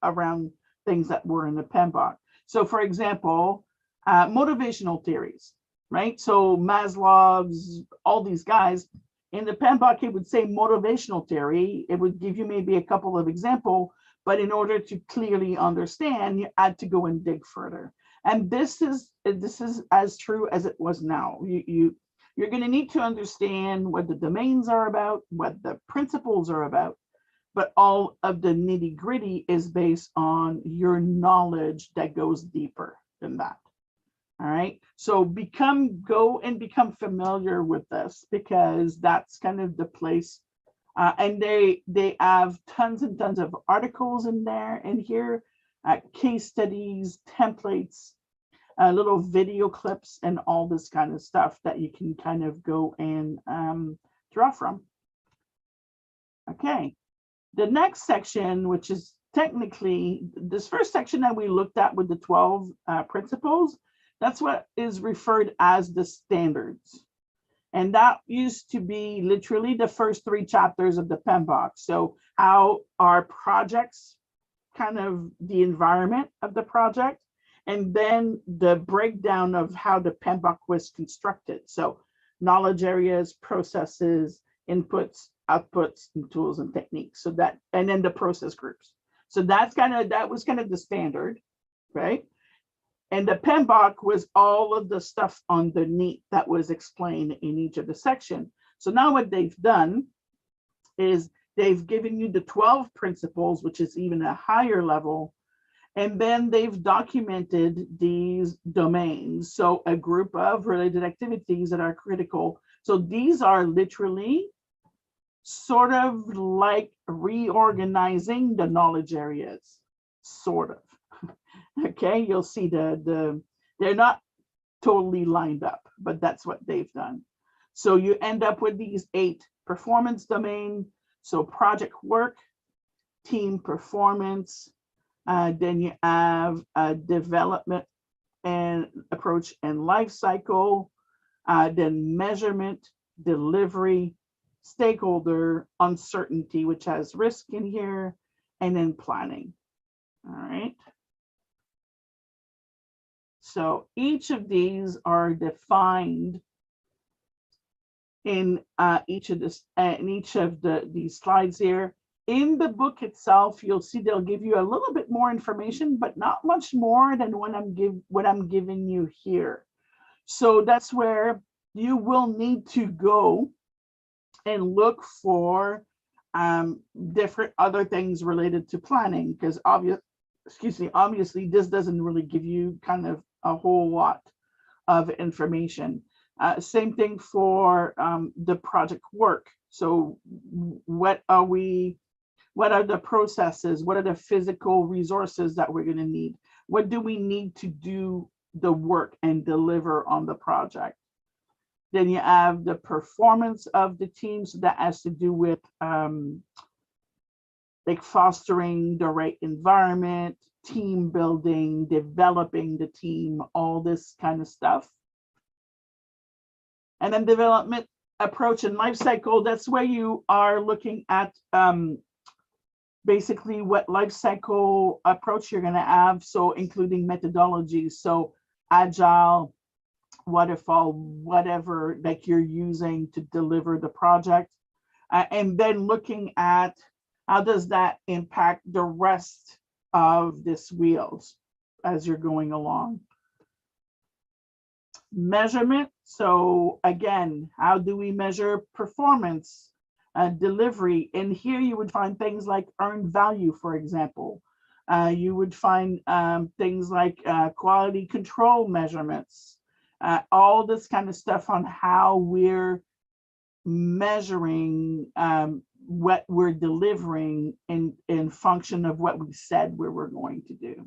around things that were in the PMBOK. So for example, motivational theories, right? So Maslow's, all these guys, in the PMBOK, it would say motivational theory. It would give you maybe a couple of examples, but in order to clearly understand, you had to go and dig further. And this is as true as it was now. You're going to need to understand what the domains are about, what the principles are about, but all of the nitty gritty is based on your knowledge that goes deeper than that. All right, so go and become familiar with this, because that's kind of the place. And they have tons and tons of articles in there and here, case studies, templates, little video clips, and all this kind of stuff that you can kind of go and draw from. Okay, the next section, which is technically this first section that we looked at with the 12 principles, that's what is referred as the standards. And that used to be literally the first 3 chapters of the PMBOK. So how our projects, kind of the environment of the project, and then the breakdown of how the PMBOK was constructed. So knowledge areas, processes, inputs, outputs, and tools and techniques. So that, and then the process groups. So that was kind of the standard, right? And the PMBOK was all of the stuff underneath that was explained in each of the sections. So now what they've done is they've given you the 12 principles, which is even a higher level. And then they've documented these domains. So a group of related activities that are critical. So these are literally sort of like reorganizing the knowledge areas, sort of. Okay, you'll see they're not totally lined up, but that's what they've done. So you end up with these 8 performance domain. So project work, team performance, then you have development and approach and life cycle, then measurement, delivery, stakeholder, uncertainty, which has risk in here, and then planning. All right. So each of these are defined in each of these slides here. In the book itself, you'll see they'll give you a little bit more information, but not much more than what I'm giving you here. So that's where you will need to go and look for different other things related to planning, because obviously this doesn't really give you kind of a whole lot of information. Same thing for the project work. So what are the processes? What are the physical resources that we're going to need? What do we need to do the work and deliver on the project? Then you have the performance of the team. So that has to do with like fostering the right environment, team building, developing the team, all this kind of stuff. And then development, approach, and life cycle. That's where you are looking at basically what life cycle approach you're going to have. So including methodologies, so agile, waterfall, whatever that you're using to deliver the project. And then looking at how does that impact the rest of this wheels as you're going along. Measurement. So again, how do we measure performance, delivery? And here you would find things like earned value, for example. You would find things like quality control measurements, all this kind of stuff on how we're measuring what we're delivering in function of what we said we were going to do.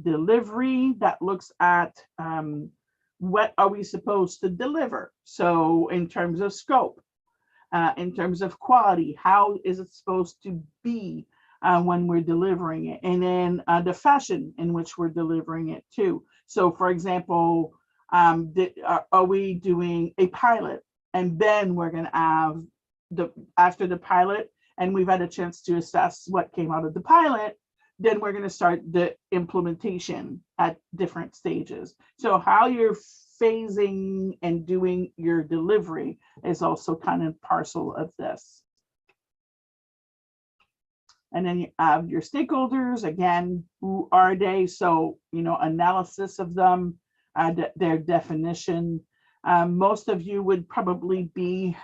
Delivery, that looks at what are we supposed to deliver? So in terms of scope, in terms of quality, how is it supposed to be when we're delivering it? And then the fashion in which we're delivering it too. So for example, are we doing a pilot? And then we're gonna have after the pilot, and we've had a chance to assess what came out of the pilot, then we're going to start the implementation at different stages. So how you're phasing and doing your delivery is also kind of parcel of this. And then you have your stakeholders, again, who are they? So, you know, analysis of them, their definition. Most of you would probably be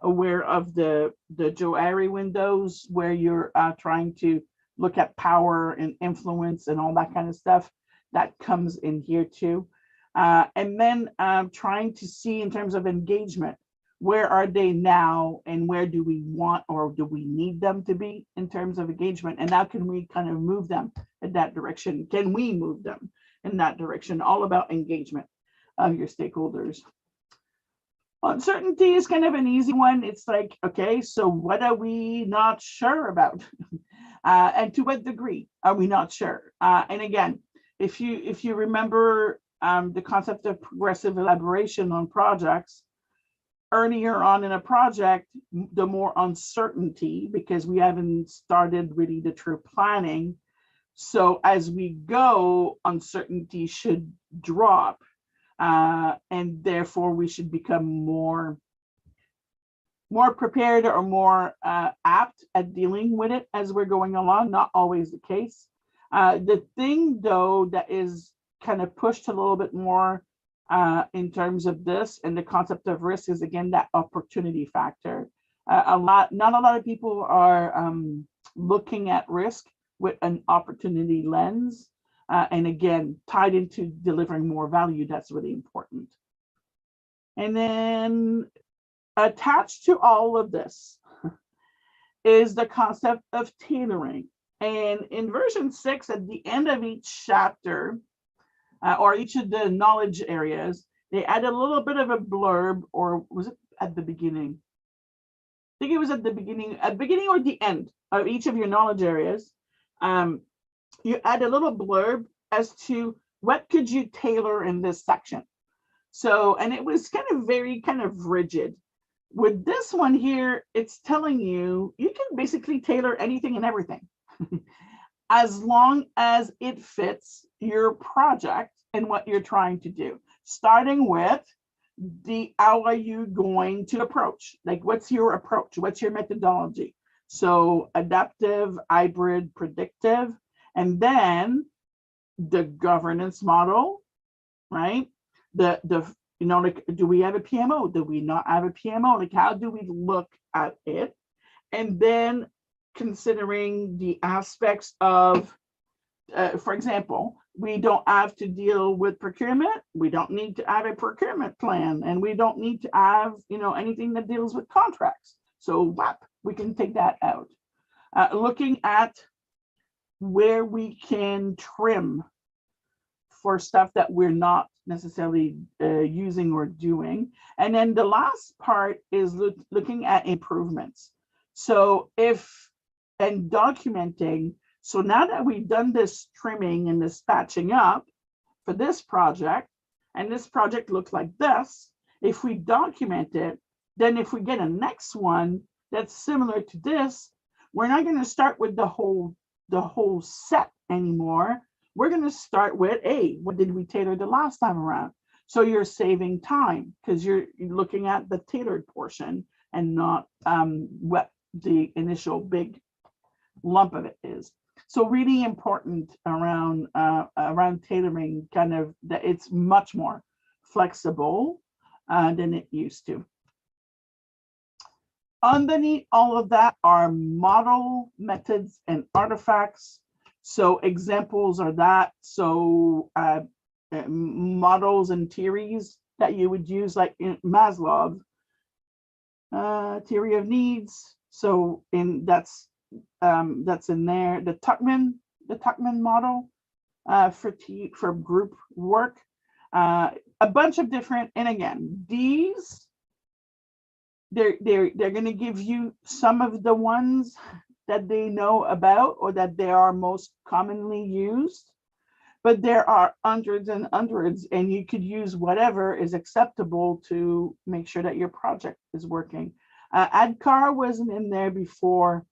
aware of the Johari windows, where you're trying to look at power and influence and all that kind of stuff. That comes in here too. And then trying to see in terms of engagement, where are they now and where do we want or do we need them to be in terms of engagement? And how can we kind of move them in that direction? Can we move them in that direction? All about engagement of your stakeholders. Uncertainty is kind of an easy one. It's like, okay, so what are we not sure about? And to what degree are we not sure? And again, if you remember the concept of progressive elaboration on projects, earlier on in a project, the more uncertainty, because we haven't started really the true planning. So as we go, uncertainty should drop. And therefore we should become more prepared or more apt at dealing with it as we're going along. Not always the case. The thing though that is kind of pushed a little bit more in terms of this and the concept of risk is again that opportunity factor. Not a lot of people are looking at risk with an opportunity lens. And again, tied into delivering more value, that's really important. And then attached to all of this is the concept of tailoring. And in version 6, at the end of each chapter, or each of the knowledge areas, they add a little bit of a blurb, or was it at the beginning? I think it was at the beginning or the end of each of your knowledge areas. You add a little blurb as to what could you tailor in this section. So, and it was very rigid. With this one here, it's telling you, you can basically tailor anything and everything as long as it fits your project and what you're trying to do. Starting with how are you going to approach? Like, what's your approach? What's your methodology? So adaptive, hybrid, predictive, and then the governance model, right? Like, do we have a PMO? Do we not have a PMO? Like, how do we look at it? And then considering the aspects of, for example, we don't have to deal with procurement. We don't need to have a procurement plan, and we don't need to have, anything that deals with contracts. So we can take that out. Looking at where we can trim for stuff that we're not necessarily using or doing. And then the last part is looking at improvements. So and documenting. So now that we've done this trimming and this patching up for this project, and this project looks like this, if we document it, then if we get a next one that's similar to this, we're not going to start with the whole set anymore. We're going to start with, what did we tailor the last time around? So you're saving time because you're looking at the tailored portion and not what the initial big lump of it is. So really important around tailoring, that it's much more flexible than it used to. Underneath all of that are model, methods, and artifacts. So examples are that. So models and theories that you would use, like in Maslow, theory of needs. So that's in there. The Tuckman model for group work. A bunch of different, and again, these they're going to give you some of the ones that they know about or that they are most commonly used, but there are hundreds and hundreds, and you could use whatever is acceptable to make sure that your project is working. ADCAR wasn't in there before,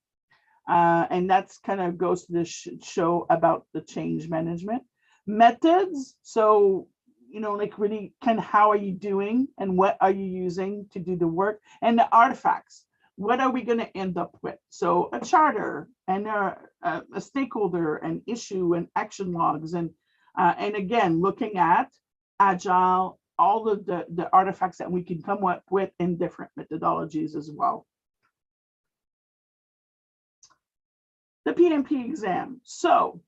and that's goes to the show about the change management methods. So like really how are you doing and what are you using to do the work, and the artifacts. What are we going to end up with? So a charter and a stakeholder and issue and action logs, and again, looking at agile, all of the artifacts that we can come up with in different methodologies as well. The PMP exam. So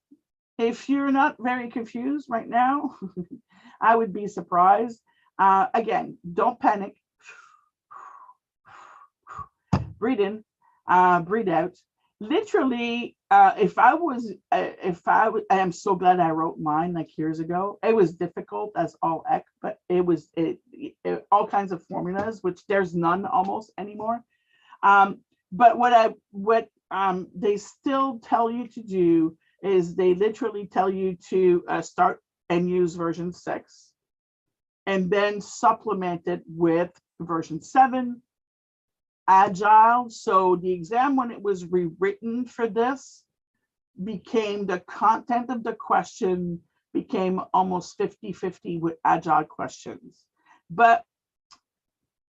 if you're not very confused right now, I would be surprised. Again, don't panic. Breathe in, breathe out. Literally, I am so glad I wrote mine like years ago. It was difficult as all heck, but it was all kinds of formulas, which there's none almost anymore. But what they still tell you to do is they literally tell you to start and use version 6, and then supplement it with version 7. Agile. So the exam, when it was rewritten for this, became the content of the question became almost 50-50 with agile questions. But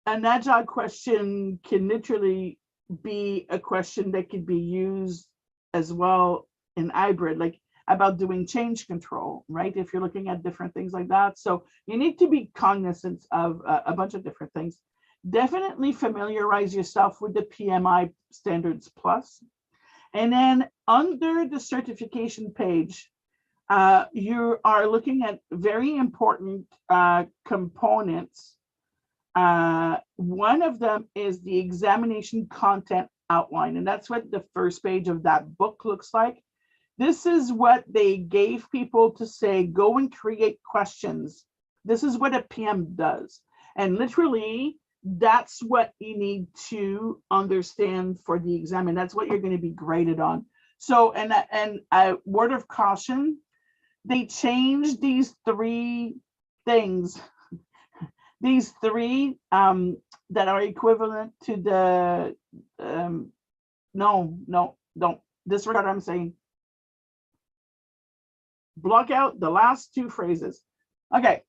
an agile question can literally be a question that could be used as well in hybrid, like about doing change control, right? If you're looking at different things like that. So you need to be cognizant of a bunch of different things. Definitely familiarize yourself with the PMI Standards Plus. And then under the certification page, you are looking at very important components One of them is the examination content outline, and that's what the first page of that book looks like. This is what they gave people to say, go and create questions. This is what a PM does. And literally, that's what you need to understand for the exam, and that's what you're going to be graded on. So, and a word of caution, they changed these three things, these three that are equivalent to the, no, don't disregard what I'm saying. Block out the last two phrases. Okay,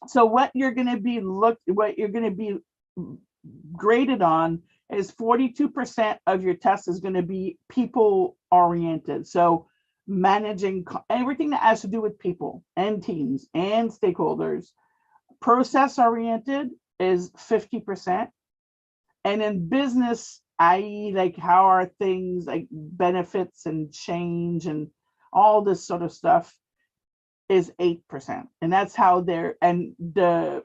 so what you're going to be graded on is 42% of your test is going to be people oriented. So managing everything that has to do with people and teams and stakeholders. Process oriented is 50%. And in business, i.e. like how are things like benefits and change and all this sort of stuff, is 8%. And that's how they're, and the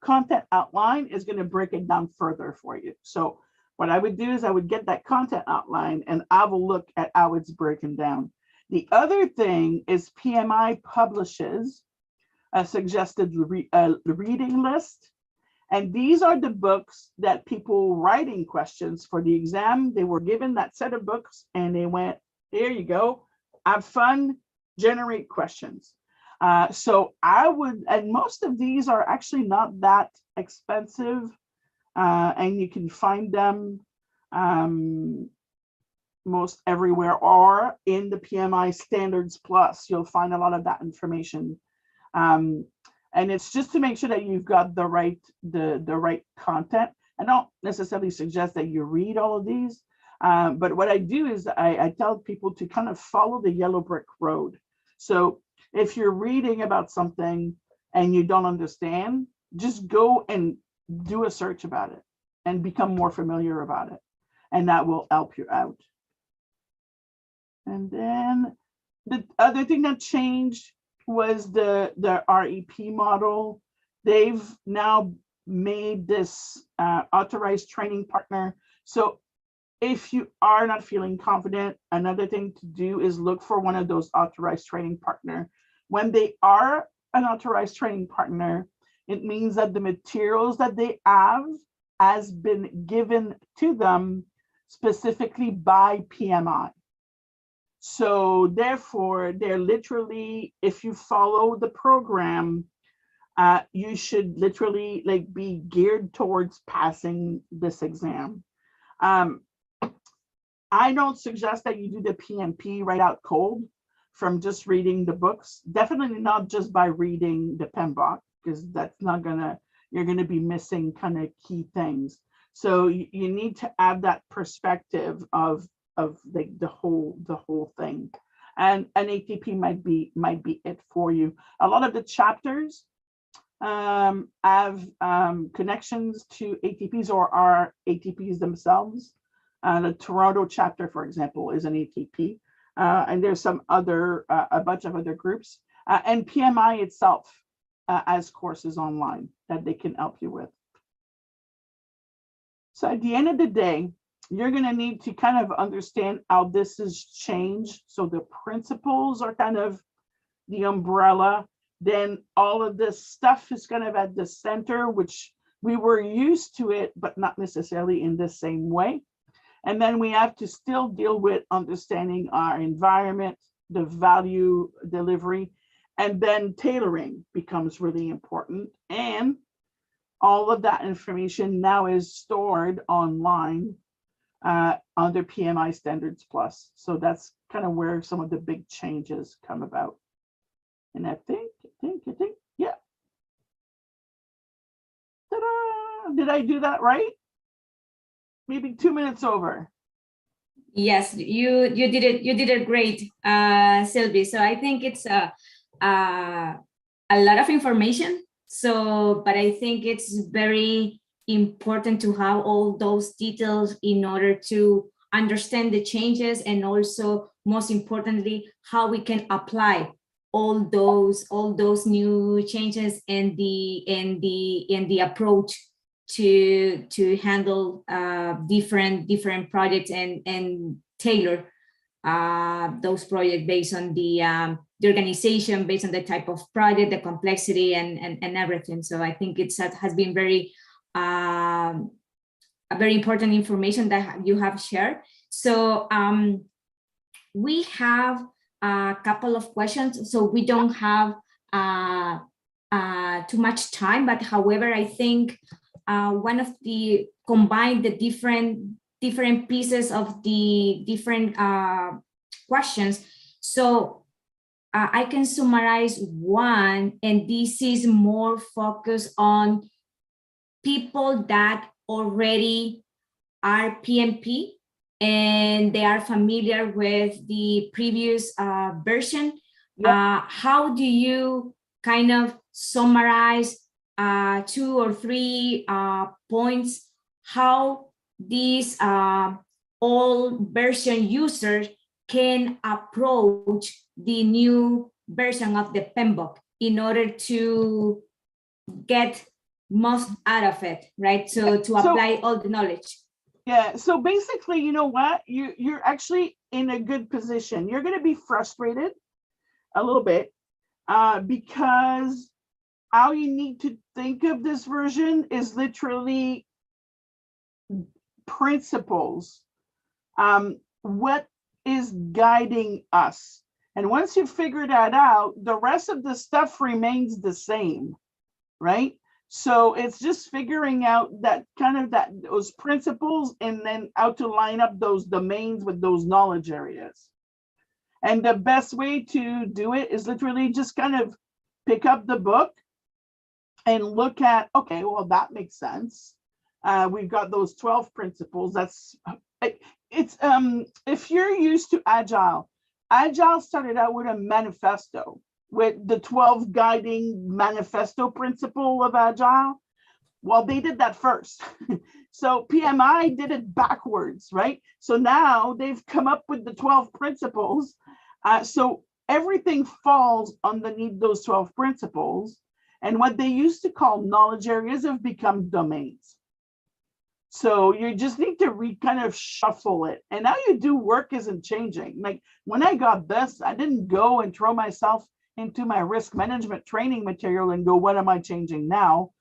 content outline is going to break it down further for you. So what I would do is I would get that content outline and I will look at how it's broken down. The other thing is PMI publishes a suggested reading list. And these are the books that people writing questions for the exam, they were given that set of books and they went, here you go, have fun, generate questions. So I would, and most of these are actually not that expensive, and you can find them most everywhere, or in the PMI Standards Plus, you'll find a lot of that information. And it's just to make sure that you've got the right content. I don't necessarily suggest that you read all of these, but what I do is I tell people to kind of follow the yellow brick road. So if you're reading about something and you don't understand, just go and do a search about it and become more familiar about it. And that will help you out. And then the other thing that changed was the REP model. They've now made this authorized training partner. So if you are not feeling confident, another thing to do is look for one of those authorized training partner. When they are an authorized training partner, it means that the materials that they have has been given to them specifically by PMI. So therefore, they're literally, if you follow the program, you should literally like be geared towards passing this exam. I don't suggest that you do the PMP right out cold from just reading the books. Definitely not just by reading the PMBOK, because that's not gonna, you're gonna be missing kind of key things. So you need to add that perspective of like the whole thing, and an ATP might be it for you. A lot of the chapters have connections to ATPs or are ATPs themselves. The Toronto chapter, for example, is an ATP, and there's some other a bunch of other groups, and PMI itself has courses online that they can help you with. So at the end of the day, you're going to need to kind of understand how this has changed. So the principles are kind of the umbrella. Then all of this stuff is kind of at the center, which we were used to it, but not necessarily in the same way. And then we have to still deal with understanding our environment, the value delivery, and then tailoring becomes really important. And all of that information now is stored online under PMI Standards Plus. So that's kind of where some of the big changes come about. And I think, yeah. Ta-da! Did I do that right? Maybe 2 minutes over. Yes, you did it great, Sylvie. So I think it's a lot of information. So, but I think it's very important to have all those details in order to understand the changes, and also most importantly how we can apply all those new changes and the approach to handle different projects and tailor those projects based on the organization, based on the type of project, the complexity, and everything. So I think has been very a very important information that you have shared. So we have a couple of questions, so we don't have too much time, but however, I think one of the combine the different pieces of the different questions. So I can summarize one, and this is more focused on people that already are PMP and they are familiar with the previous version. How do you kind of summarize 2 or 3 points how these old version users can approach the new version of the PMBOK in order to get most out of it, right? So to apply all the knowledge. Yeah, so basically, you know what? You're actually in a good position. You're going to be frustrated a little bit because how you need to think of this version is literally principles. What is guiding us? And once you figure that out, the rest of the stuff remains the same, right? So it's just figuring out that those principles and then how to line up those domains with those knowledge areas. And the best way to do it is literally just kind of pick up the book and look at, okay, well, that makes sense. We've got those 12 principles. It's if you're used to Agile started out with a manifesto, with the 12 guiding manifesto principle of Agile. Well, they did that first. So PMI did it backwards, right? So now they've come up with the 12 principles. So everything falls underneath those 12 principles. And what they used to call knowledge areas have become domains. So you just need to kind of shuffle it. And how you do work isn't changing. Like when I got this, I didn't go and throw myself into my risk management training material and go, what am I changing now?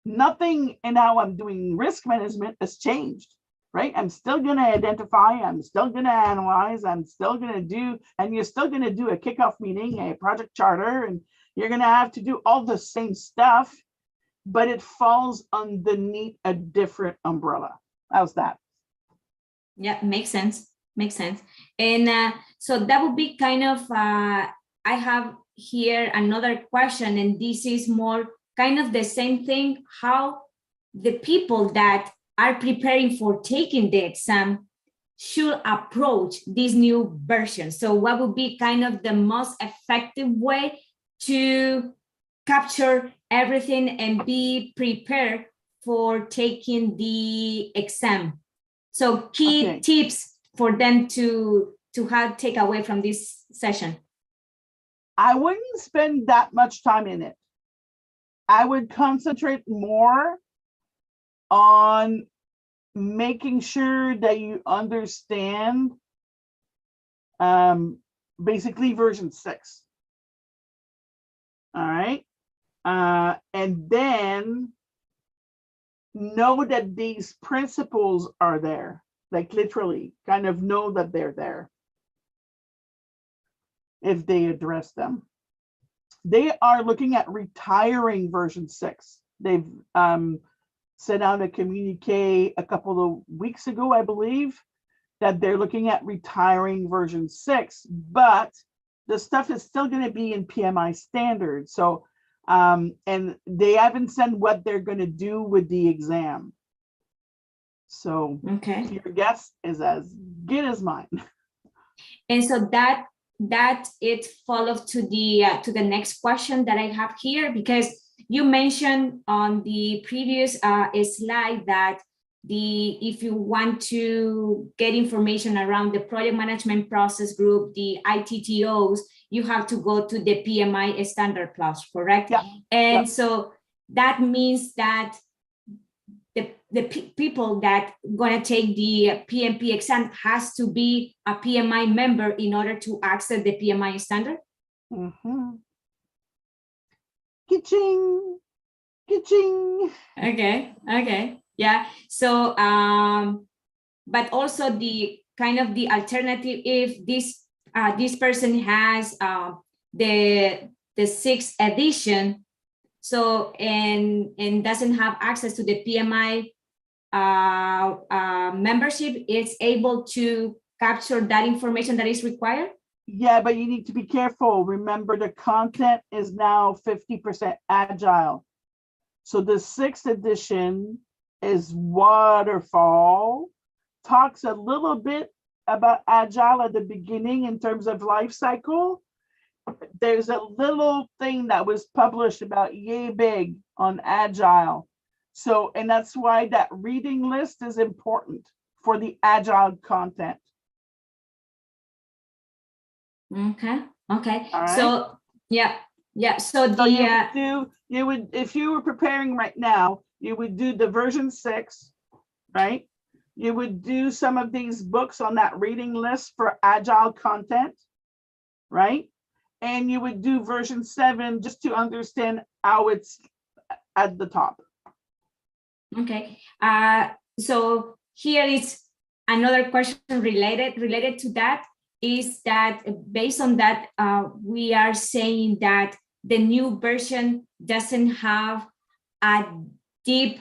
Nothing in how I'm doing risk management has changed, right? I'm still going to identify, I'm still going to analyze, I'm still going to do, and you're still going to do a kickoff meeting, a project charter, and you're going to have to do all the same stuff, but it falls underneath a different umbrella. How's that? Yeah, makes sense. Makes sense. And so that would be kind of, I have here another question, and this is more kind of the same thing, how the people that are preparing for taking the exam should approach this new version. So what would be kind of the most effective way to capture everything and be prepared for taking the exam? So key tips for them to take away from this session. I wouldn't spend that much time in it. I would concentrate more on making sure that you understand basically version 6. All right. And then know that these principles are there, like literally kind of know that they're there. If they address them. They are looking at retiring version 6. They've sent out a communique a couple of weeks ago, I believe, that they're looking at retiring version 6, but the stuff is still going to be in PMI standards. So, and they haven't said what they're going to do with the exam. So your guess is as good as mine. And so that it follows to the next question that I have here, because you mentioned on the previous slide that if you want to get information around the project management process group, the ITTOs, you have to go to the PMI standard plus, correct? Yeah. And so that means that people that gonna take the PMP exam has to be a PMI member in order to access the PMI standard? Mhm. Ka-ching, ka-ching. Okay, yeah. So, but also the kind of the alternative, if this person has the sixth edition, so and doesn't have access to the PMI membership, is able to capture that information that is required. Yeah, but you need to be careful. Remember, the content is now 50% agile. So the sixth edition is waterfall, talks a little bit about agile at the beginning in terms of life cycle. There's a little thing that was published about yay big on agile. So, and that's why that reading list is important for the agile content. Okay. All right. So yeah. So So you would, if you were preparing right now, you would do the version 6, right? You would do some of these books on that reading list for agile content, right? And you would do version 7 just to understand how it's at the top. Okay. So here is another question related to that, is that based on that, we are saying that the new version doesn't have a deep,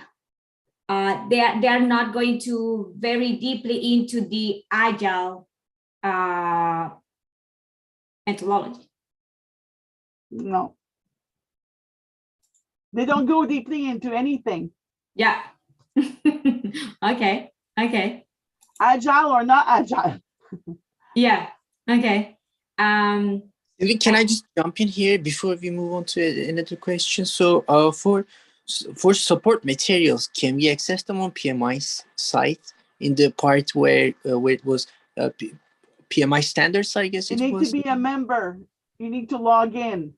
they are not going to very deeply into the agile methodology. No. They don't go deeply into anything. Yeah. Okay. Agile or not agile. Yeah. Okay. Maybe can I just jump in here before we move on to another question? So, for support materials, can we access them on PMI's site in the part where it was PMI standards? I guess You it need was. to be a member. You need to log in.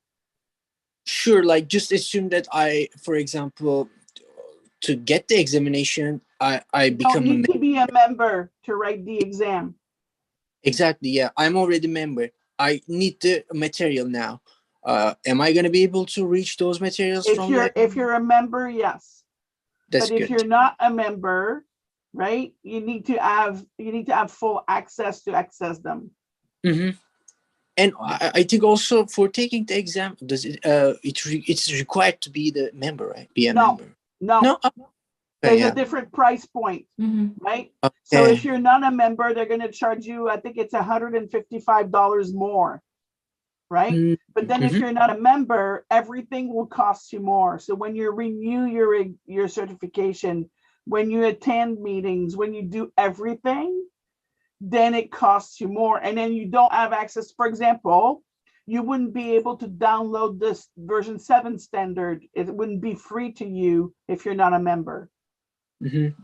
Sure, like just assume that I, for example, to get the examination, I You become don't need to be a member to write the exam. Exactly, yeah. I'm already a member. I need the material now. Am I going to be able to reach those materials If from you're there? a member, yes. That's But if good. you're not a member, right, you need to have full access to access them. Mm-hmm. And I think also for taking the exam, does it it's required to be the member, right? Be a No. member. No, No. there's Yeah. a different price point, right? Okay. So if you're not a member, they're going to charge you, I think it's $155 more, right? Mm, But then if mhm. you're not a member, everything will cost you more. So when you renew your certification, when you attend meetings, when you do everything, then it costs you more. And then you don't have access. For example, you wouldn't be able to download this version 7 standard. It wouldn't be free to you if you're not a member. Mhm.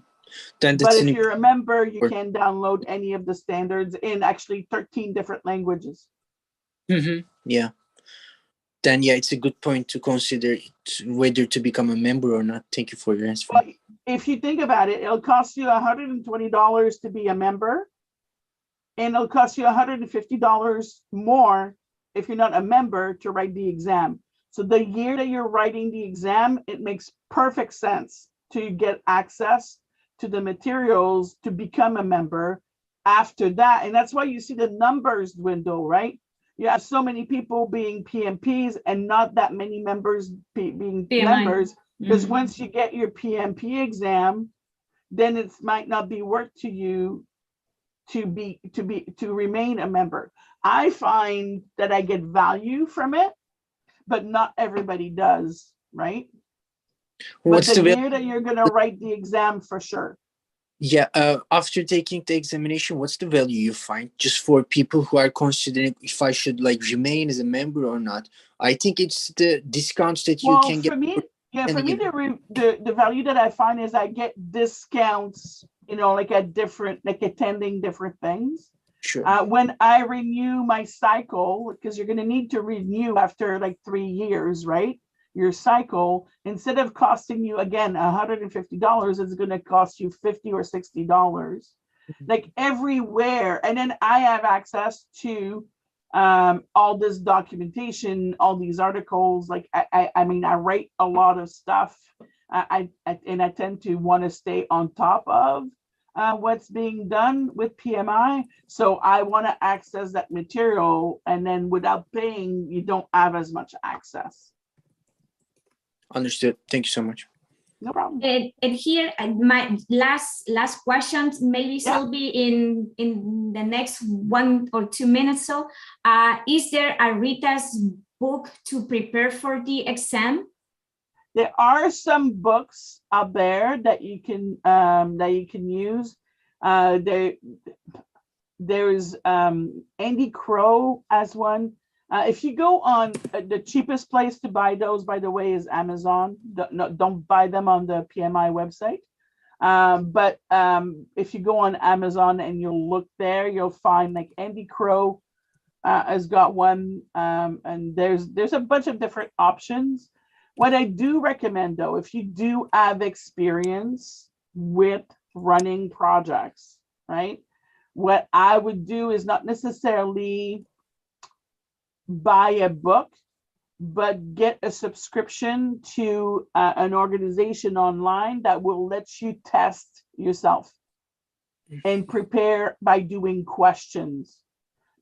Then But that's if an you're a member, you Or- can download any of the standards in actually 13 different languages. Yeah. Then yeah, it's a good point to consider whether to become a member or not. Thank you for your answer. Well, if you think about it, it'll cost you $120 to be a member, and it'll cost you $150 more if you're not a member to write the exam. So the year that you're writing the exam, it makes perfect sense to get access to the materials to become a member after that. And that's why you see the numbers dwindle, right? You have so many people being PMPs and not that many members being PMI. members, because Mhm. once you get your PMP exam, then it might not be worth to you to remain a member. I find that I get value from it, but not everybody does, right? What's But the the value? year that you're gonna write the exam for sure. Yeah, after taking the examination, what's the value you find just for people who are considering if I should like remain as a member or not? I think it's the discounts that you Well, can get. for me, and the value that I find is I get discounts, like at different, like attending different things. Sure. When I renew my cycle, because you're going to need to renew after like 3 years, right? your cycle, instead of costing you again $150, it's going to cost you $50 or $60, like everywhere. And then I have access to all this documentation, all these articles. Like I mean, I write a lot of stuff. I tend to want to stay on top of what's being done with PMI. So I want to access that material, and then without paying, you don't have as much access. Understood. Thank you so much. No problem. And here, my last questions, maybe Yeah. Sylvie, in the next 1 or 2 minutes. So, is there a Rita's book to prepare for the exam? There are some books out there that you can use. There's Andy Crow as one. If you go on, the cheapest place to buy those, by the way, is Amazon. Don't buy them on the PMI website. But if you go on Amazon and you'll look there, you'll find like Andy Crow has got one, and there's a bunch of different options. What I do recommend, though, if you do have experience with running projects, right? What I would do is not necessarily buy a book, but get a subscription to an organization online that will let you test yourself and prepare by doing questions.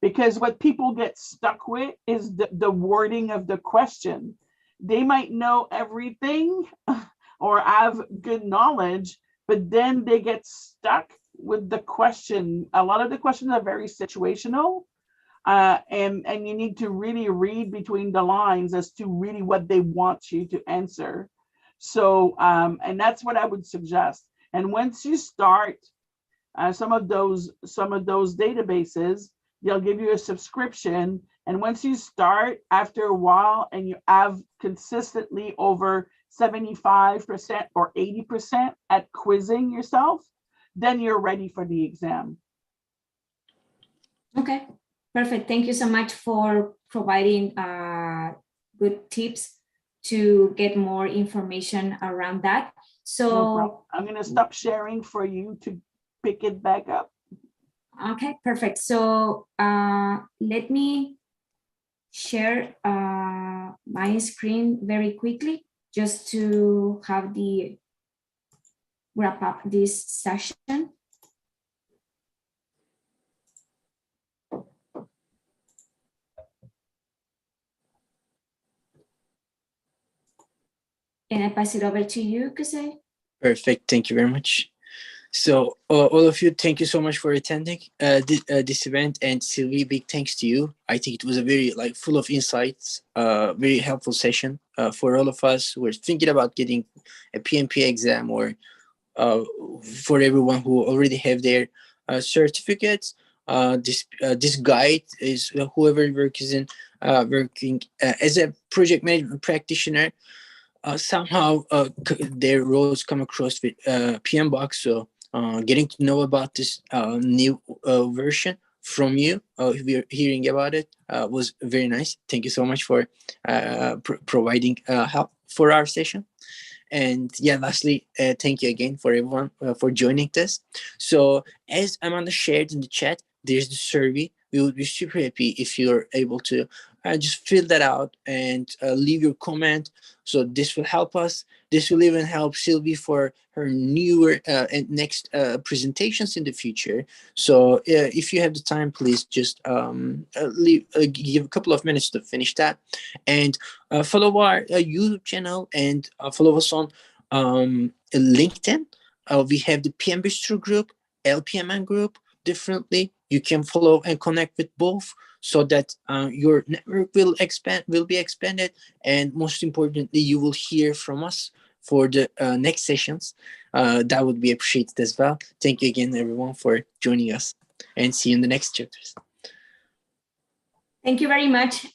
Because what people get stuck with is the wording of the question. They might know everything or have good knowledge, but then they get stuck with the question. A lot of the questions are very situational, and you need to really read between the lines as to really what they want you to answer. So, and that's what I would suggest. And once you start some of those databases, they'll give you a subscription. And once you start, after a while, and you have consistently over 75% or 80% at quizzing yourself, then you're ready for the exam. Okay, perfect. Thank you so much for providing good tips to get more information around that. So No problem. I'm going to stop sharing for you to pick it back up. okay, perfect. So let me share my screen very quickly just to have the wrap up this session. And I pass it over to you, Kuse. Perfect. Thank you very much. So all of you, thank you so much for attending this event, and Sylvie, big thanks to you. I think it was a very full of insights, very helpful session for all of us who are thinking about getting a PMP exam, or for everyone who already have their certificates. This guide is whoever working as a project management practitioner. Somehow their roles come across with PMBOK, so getting to know about this new version from you, we're hearing about it, was very nice. Thank you so much for providing help for our session. And yeah, lastly, thank you again for everyone for joining this. So as Amanda shared in the chat, there's the survey. We would be super happy if you're able to just fill that out and leave your comment. So this will help us. This will even help Sylvie for her newer and next presentations in the future. So if you have the time, please just give a couple of minutes to finish that. And follow our YouTube channel, and follow us on LinkedIn. We have the PM Bistro group, LPMN group differently. You can follow and connect with both, so that your network will be expanded, and most importantly, you will hear from us for the next sessions. That would be appreciated as well. Thank you again, everyone, for joining us, and see you in the next chapters. Thank you very much,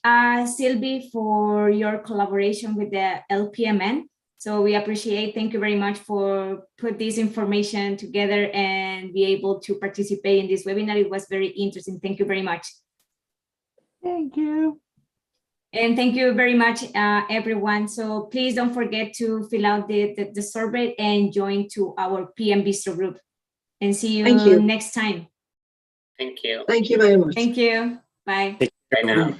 Sylvie, for your collaboration with the LPMN. So we appreciate, thank you very much for put this information together and be able to participate in this webinar. It was very interesting. Thank you very much. Thank you. And thank you very much, everyone. So please don't forget to fill out the survey and join to our PM Bistro group. And see Thank you. next time. Thank you. Thank you very much. Thank you. Bye. Bye now.